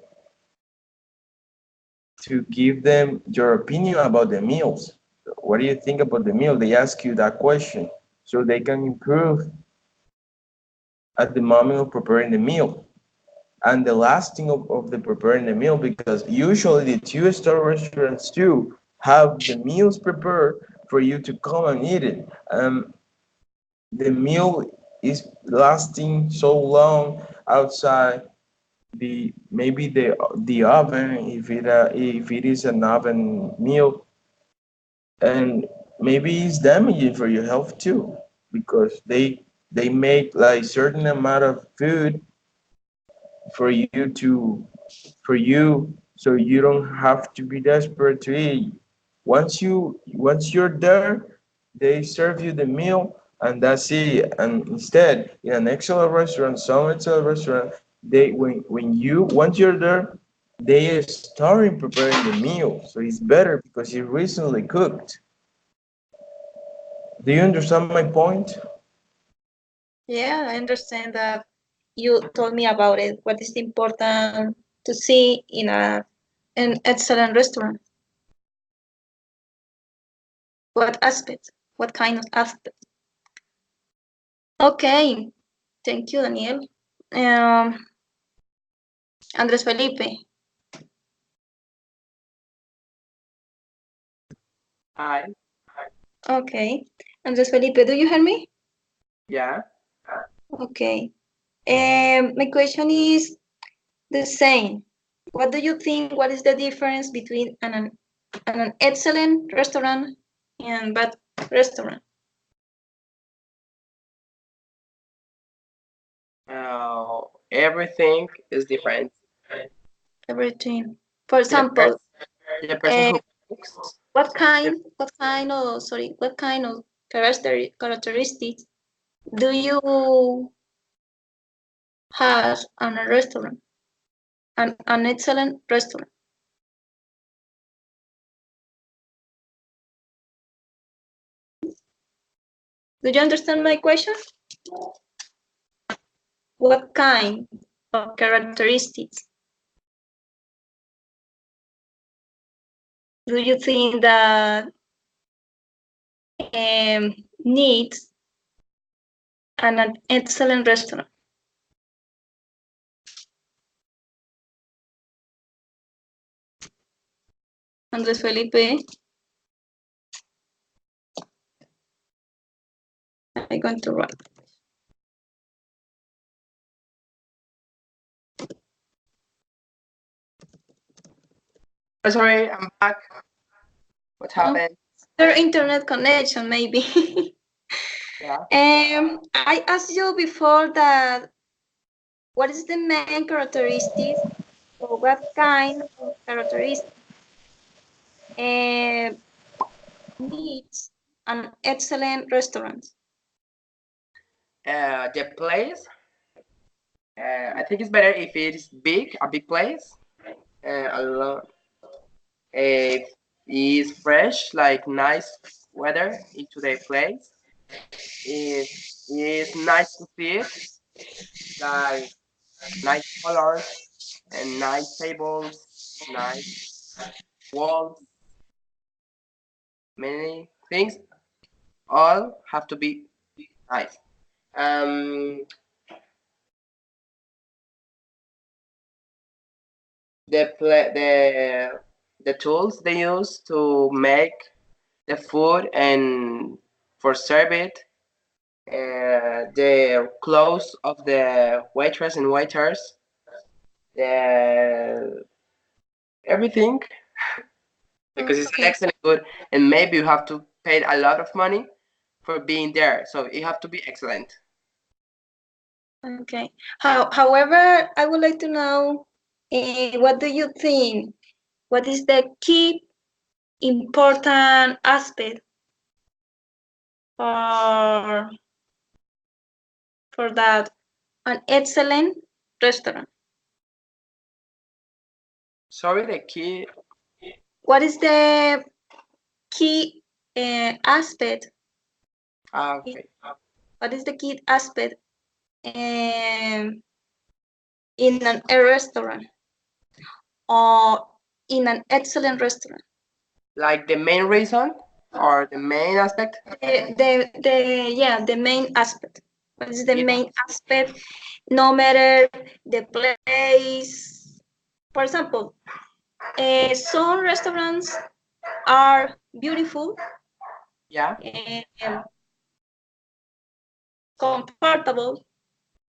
S3: to give them your opinion about the meals. What do you think about the meal? They ask you that question so they can improve at the moment of preparing the meal and the lasting of the preparing the meal, because usually the two-star restaurants too have the meals prepared for you to come and eat it. The meal is lasting so long outside the maybe the oven, if it is an oven meal, and maybe it's damaging for your health too, because they make like certain amount of food for you to for you so you don't have to be desperate to eat. Once you're there, they serve you the meal and that's it. And instead, in an excellent restaurant, some excellent restaurant, they when you once you're there, they are starting preparing the meal. So it's better because it's recently cooked. Do you understand my point?
S2: Yeah, I understand that you told me about it. What is important to see in an excellent restaurant? What aspect? What kind of aspect? Okay, thank you, Daniel. Um, Andres Felipe.
S1: Hi.
S2: Okay, Andres Felipe, do you hear me?
S1: Yeah.
S2: Okay. My question is the same. What do you think? What is the difference between an excellent restaurant and bad restaurant?
S1: Everything is different.
S2: Everything. For
S1: The person,
S2: example,
S1: the person
S2: uh,
S1: who cooks. the,
S2: what kind of characteristics do you have on a restaurant, an excellent restaurant? Do you understand my question? What kind of characteristics do you think that needs an excellent restaurant? Andres Felipe, I'm going to write.
S1: Sorry, I'm back. What happened?
S2: Your internet connection, maybe.
S1: Yeah.
S2: I asked you before that what is the main characteristics or what kind of characteristics uh, needs an excellent restaurant?
S1: The place. I think it's better if it is big, a big place. A lot. If it's fresh, like nice weather into the place. If it's nice to see it, like nice colors and nice tables, nice walls, many things. All have to be nice. Um, the tools they use to make the food and for serve it, the clothes of the waitress and waiters, the everything, because it's an
S2: Okay.
S1: excellent good, and maybe you have to pay a lot of money for being there, so it have to be excellent.
S2: Okay. However, I would like to know, what do you think? What is the key important aspect for that an excellent restaurant?
S1: Sorry, the key.
S2: What is the key aspect?
S1: Okay.
S2: What is the key aspect um, in a restaurant or in an excellent restaurant?
S1: Like the main reason or the main aspect?
S2: The main aspect. What is the
S1: Yeah.
S2: main aspect? No matter the place. For example, some restaurants are beautiful
S1: Yeah.
S2: and comfortable,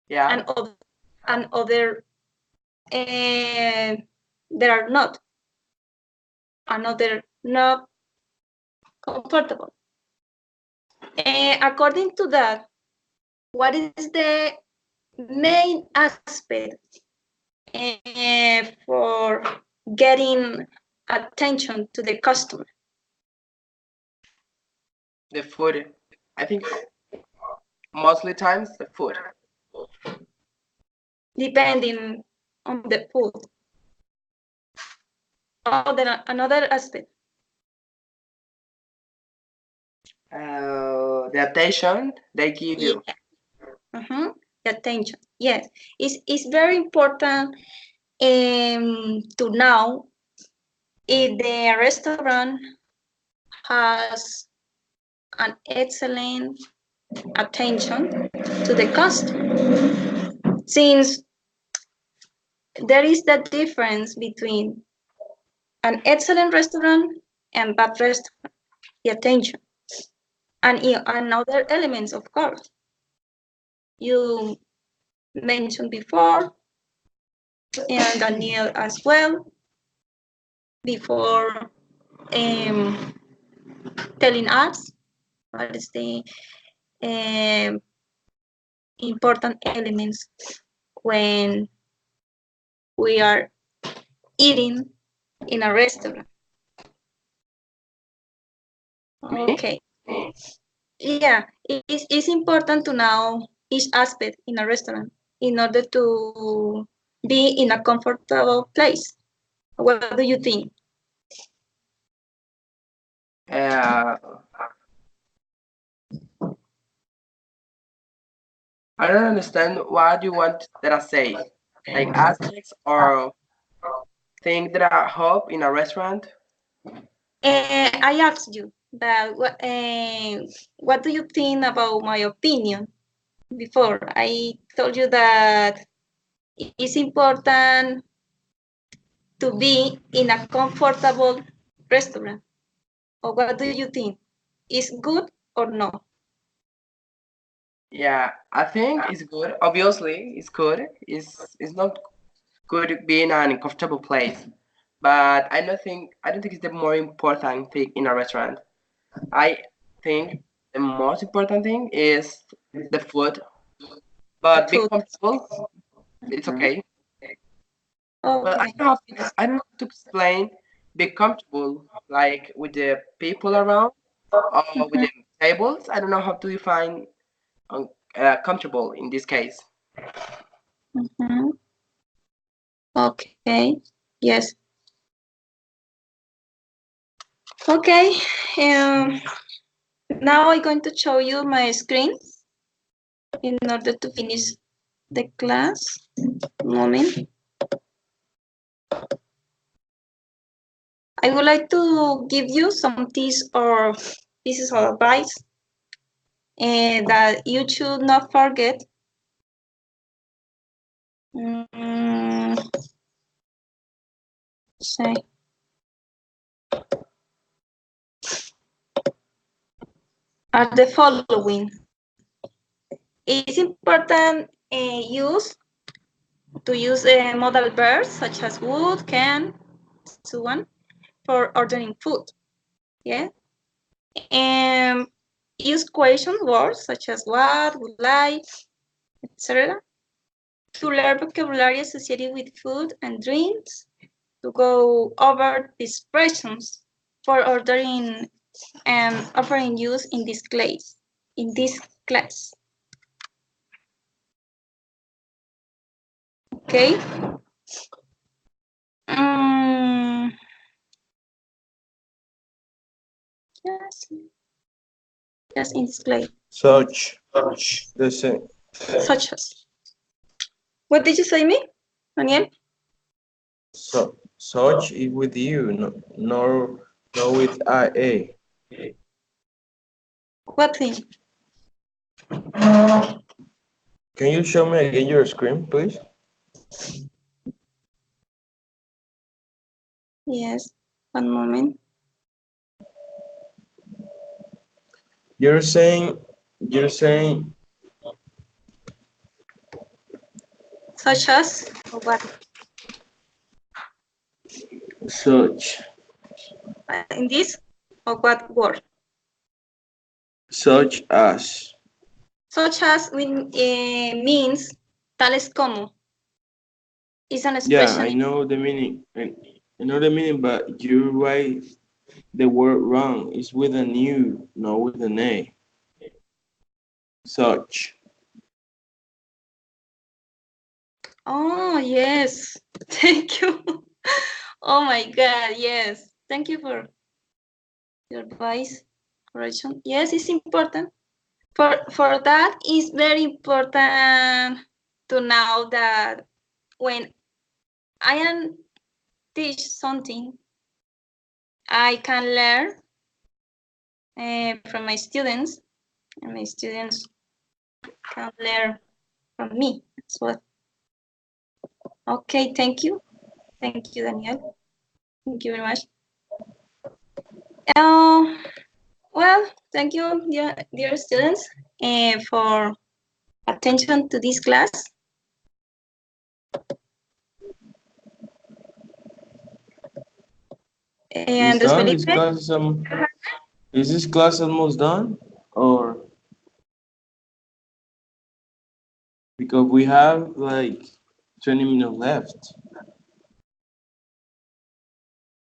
S1: Yeah.
S2: and other there are not. Another not comfortable. According to that, what is the main aspect for getting attention to the customer?
S1: The food. I think mostly times the food.
S2: Depending on the food. Another aspect.
S1: The attention they give you.
S2: Yeah. The attention. Yes, it's very important to know if the restaurant has an excellent attention to the customer, since there is the difference between an excellent restaurant and bad restaurant, the attention, and other elements, of course. You mentioned before, and Daniel as well, before telling us what is the um, important elements when we are eating in a restaurant.
S1: Me?
S2: Okay. Yeah, it's important to know each aspect in a restaurant in order to be in a comfortable place. What do you think?
S1: I don't understand what you want that I say. Like aspects or things that I hope in a restaurant.
S2: I asked you that what do you think about my opinion before? I told you that it's important to be in a comfortable restaurant. Or what do you think? Is good or no?
S1: Yeah, I think it's good. Obviously, it's good. It's not good being in an uncomfortable place, but I don't think it's the more important thing in a restaurant. I think the most important thing is the food, but being
S2: Food.
S1: comfortable, it's okay. Well,
S2: Okay.
S1: I don't know how to explain be comfortable like with the people around or with the tables. I don't know how to define comfortable in this case.
S2: Mhm. Okay. Yes. Okay. Um, Now I'm going to show you my screen in order to finish the class. Moment. I would like to give you some tips or pieces of advice that you should not forget. Mm, say are the following. It's important to use modal verbs such as would, can, so on, for ordering food. Yeah. And use question words such as what, would like, etc. To learn vocabulary associated with food and drinks. To go over the expressions for ordering and offering use in this class. Okay. Yes, in this class.
S3: Such. The same.
S2: Such as. What did you say, me, Daniel?
S3: Such is with you, nor with IA.
S2: What thing?
S3: Can you show me again your screen, please?
S2: Yes, one moment.
S3: You're saying
S2: Such as, or what?
S3: such.
S2: In this, or what word?
S3: Such as.
S2: Such as means tales como. It's an
S3: Yeah,
S2: expression.
S3: I know the meaning. I know the meaning, but you write the word wrong. It's with an U, not with an A. Such.
S2: Oh, yes. Thank you. Oh my God, yes. Thank you for your advice, correction. Yes, it's important. For that, it's very important to know that when I am teach something, I can learn from my students, and my students can learn from me as well. Okay, thank you. Thank you, Daniel. Thank you very much. Well, thank you, dear students, for attention to this class. And
S3: Is done? Is this class almost done? Or because we have like 20 minutes left.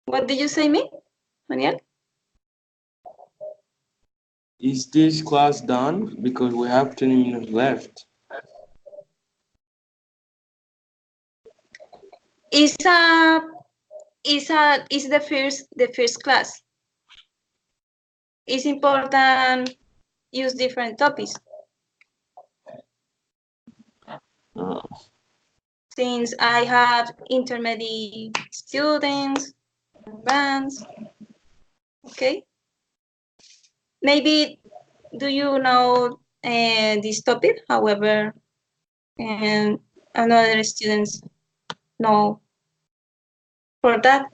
S2: What did you say, me, Daniel?
S3: Is this class done? Because we have 20 minutes left.
S2: Is the first class. It's important use different topics. Since I have intermediate students, advanced, okay. Maybe do you know this topic? However, and another students know. For that,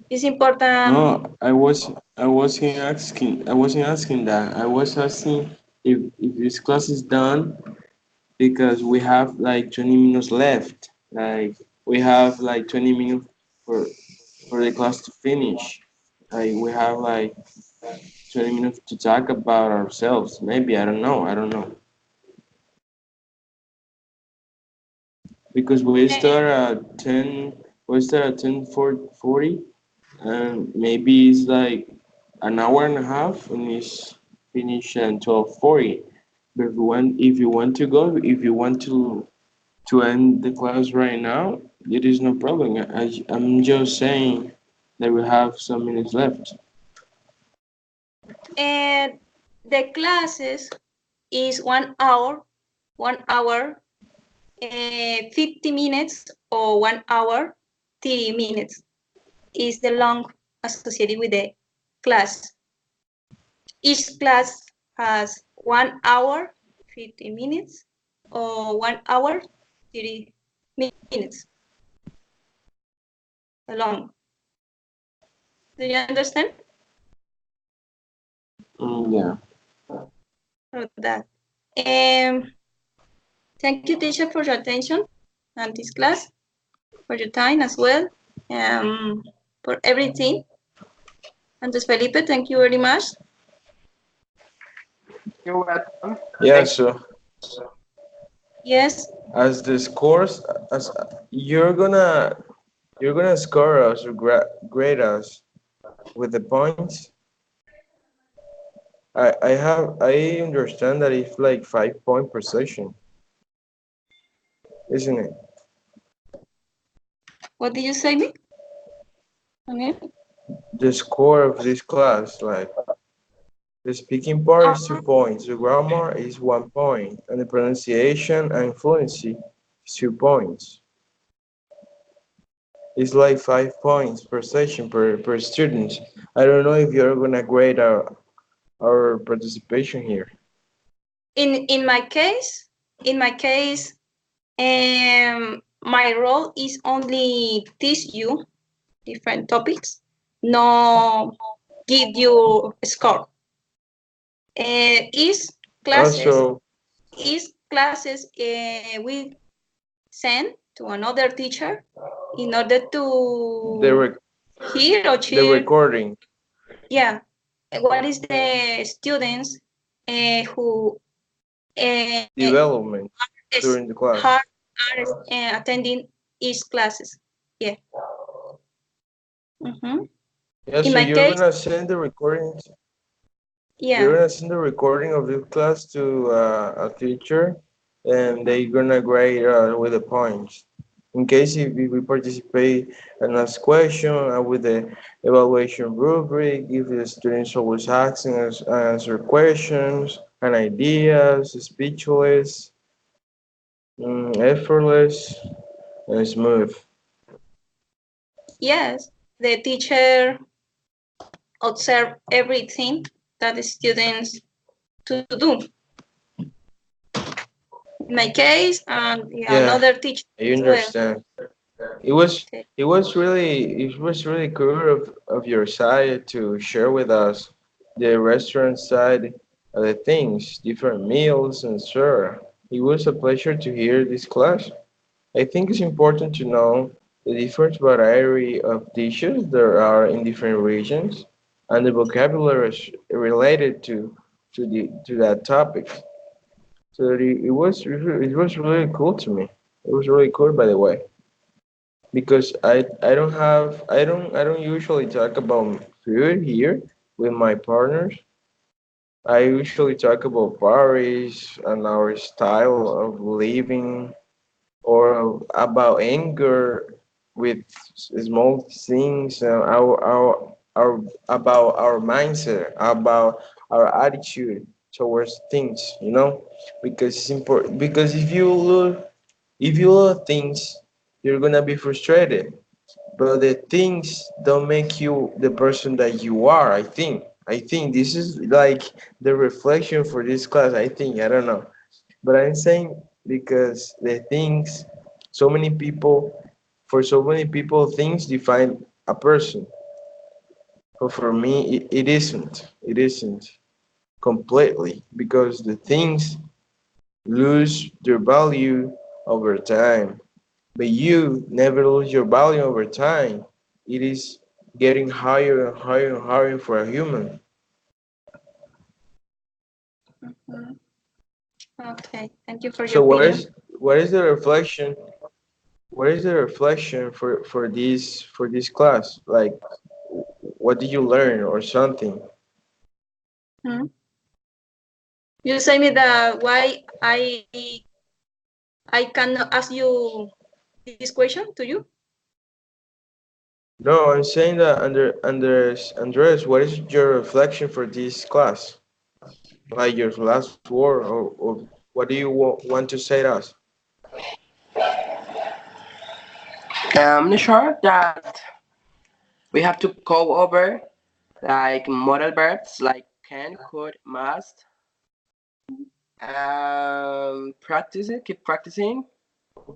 S2: it's important.
S3: No, I wasn't asking that. I was asking if this class is done because we have like 20 minutes left. Like we have like 20 minutes for the class to finish. Like we have like 20 minutes to talk about ourselves. Maybe I don't know. Because we start at 10:40, and maybe it's like an hour and a half, and it's finish at 12:40. But if you want to go, if you want to end the class right now, it is no problem. I'm just saying that we have some minutes left.
S2: And the classes is 1 hour, 50 minutes, or 1 hour, 30 minutes is the long associated with the class. Each class has 1 hour, 50 minutes, or 1 hour, 30 minutes long. Do you understand?
S3: Yeah.
S2: For that. Thank you, teacher, for your attention and this class, for your time as well, for everything. And Felipe, thank you very much.
S1: You're welcome.
S3: Yeah,
S1: Thank
S3: so
S2: Yes,
S3: as the scores, as you're gonna score us or grade us with the points. I understand that it's like 5 point per session, isn't it?
S2: what did you say me? Okay.
S3: The score of this class, like the speaking part is 2 points, the grammar is 1 point, and the pronunciation and fluency is 2 points. It's like 5 points per session per student. I don't know if you're gonna grade our participation here.
S2: In my case, my role is only teach you different topics, no give you a score. Is classes
S3: Also,
S2: we send to another teacher in order
S3: the
S2: to hear or
S3: the
S2: cheer.
S3: recording.
S2: Yeah, what is the students who
S3: Development during the class.
S2: are attending each classes. Yeah.
S3: Yeah,
S2: In
S3: so
S2: my
S3: you're
S2: case,
S3: gonna send the recordings. You're
S2: yeah,
S3: gonna send the recording of the class to a teacher, and they're gonna grade with the points. In case if we participate and ask question with the evaluation rubric, if the students always asking us answer questions and ideas, speechless, effortless, and smooth.
S2: yes, the teacher observe everything that the students to do. In my case, and
S3: Yeah,
S2: another teacher
S3: I
S2: as well.
S3: understand. It was really cool of your side to share with us the restaurant side of the things, different meals and sure. It was a pleasure to hear this class. I think it's important to know the different variety of dishes there are in different regions and the vocabulary related to that topic. So it was really cool to me. It was really cool, by the way, because I don't usually talk about food here with my partners. I usually talk about Paris and our style of living or about anger with small things, our about our mindset, about our attitude towards things, because it's important. Because if you lose things, you're gonna be frustrated. But the things don't make you the person that you are. I think this is like the reflection for this class. I don't know, but I'm saying because the things, so many people, for so many people, things define a person. But for me, it isn't. It isn't completely because the things lose their value over time. But you never lose your value over time. It is getting higher and higher and higher for a human.
S2: Okay, thank you for your
S3: So what
S2: opinion.
S3: is what is the reflection? What is the reflection for this class? Like, what did you learn or something?
S2: Hmm? You say me that why I cannot ask you this question to you.
S3: No, I'm saying that Andres, what is your reflection for this class? Like your last word, or what do you want to say to us?
S1: I'm sure that we have to go over like modal verbs like can, could, must. Practice it, keep practicing.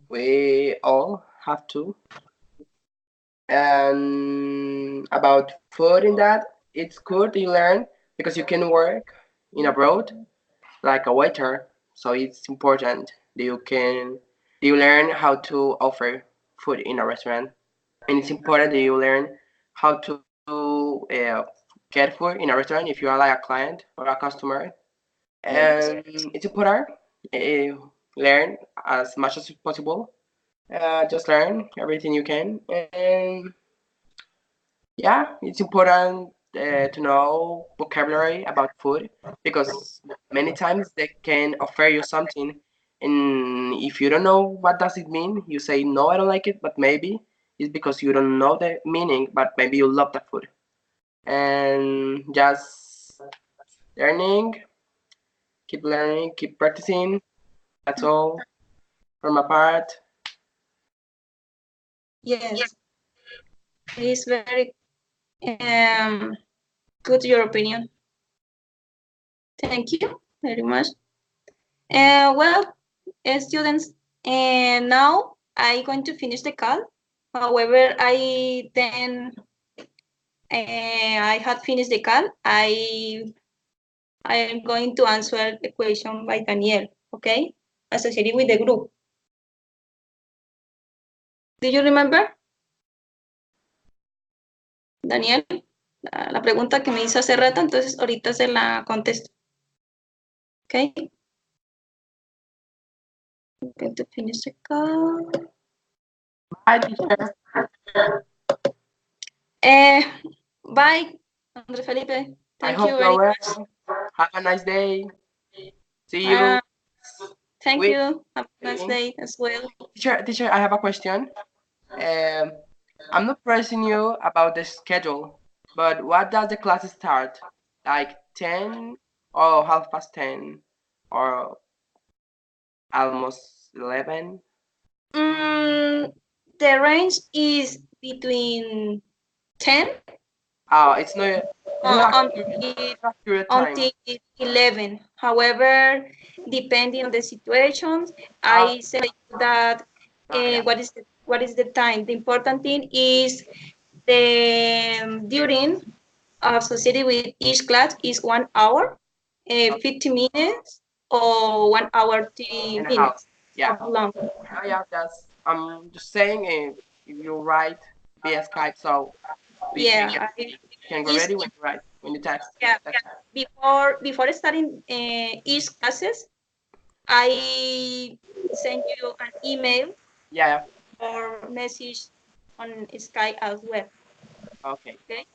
S1: We all have to. And about food in that. It's good you learn because you can work in abroad like a waiter. So it's important that you learn how to offer food in a restaurant, and it's important that you learn how to get food in a restaurant if you are like a client or a customer. And it's important uh, learn as much as possible. Just learn everything you can, and yeah, it's important to know vocabulary about food because many times they can offer you something, and if you don't know what does it mean, you say no, I don't like it, but maybe it's because you don't know the meaning, but maybe you love the food. And just learning, keep practicing. That's all from my part.
S2: Yes, it is very good your opinion. Thank you very much. Well, students, and now I'm going to finish the call. However, I had finished the call. I am going to answer the question by Daniel, okay? Associated with the group. Do you remember? Daniel, la pregunta que me hizo hace rato, entonces ahorita se la contesto. Okay? I'm going to finish the call.
S1: Bye, teacher.
S2: Bye, Andre Felipe.
S1: I
S2: Thank
S1: hope
S2: you
S1: you're
S2: very
S1: well.
S2: much.
S1: Have a nice day. See you.
S2: Thank
S1: Week.
S2: you. Have a nice day as well.
S1: Teacher, I have a question. Um, I'm not pressing you about the schedule, but what does the class start? Like 10 or half past 10 or almost 11?
S2: The range is between 10
S1: Oh, it's not
S2: until,
S1: accurate time.
S2: until 11. However, depending on the situations, I say that
S1: Yeah.
S2: what is the time. The important thing is the during associated with each class is 1 hour, 50 minutes, or 1 hour 30
S1: And a half.
S2: minutes.
S1: Yeah.
S2: Long.
S1: Yeah, that's I'm just saying if you write via Skype, so you
S2: Yeah,
S1: can go
S2: each,
S1: ready when you write, when you text.
S2: yeah, before starting each classes, I send you an email
S1: Yeah,
S2: or message on Skype as well.
S1: okay.
S2: Okay.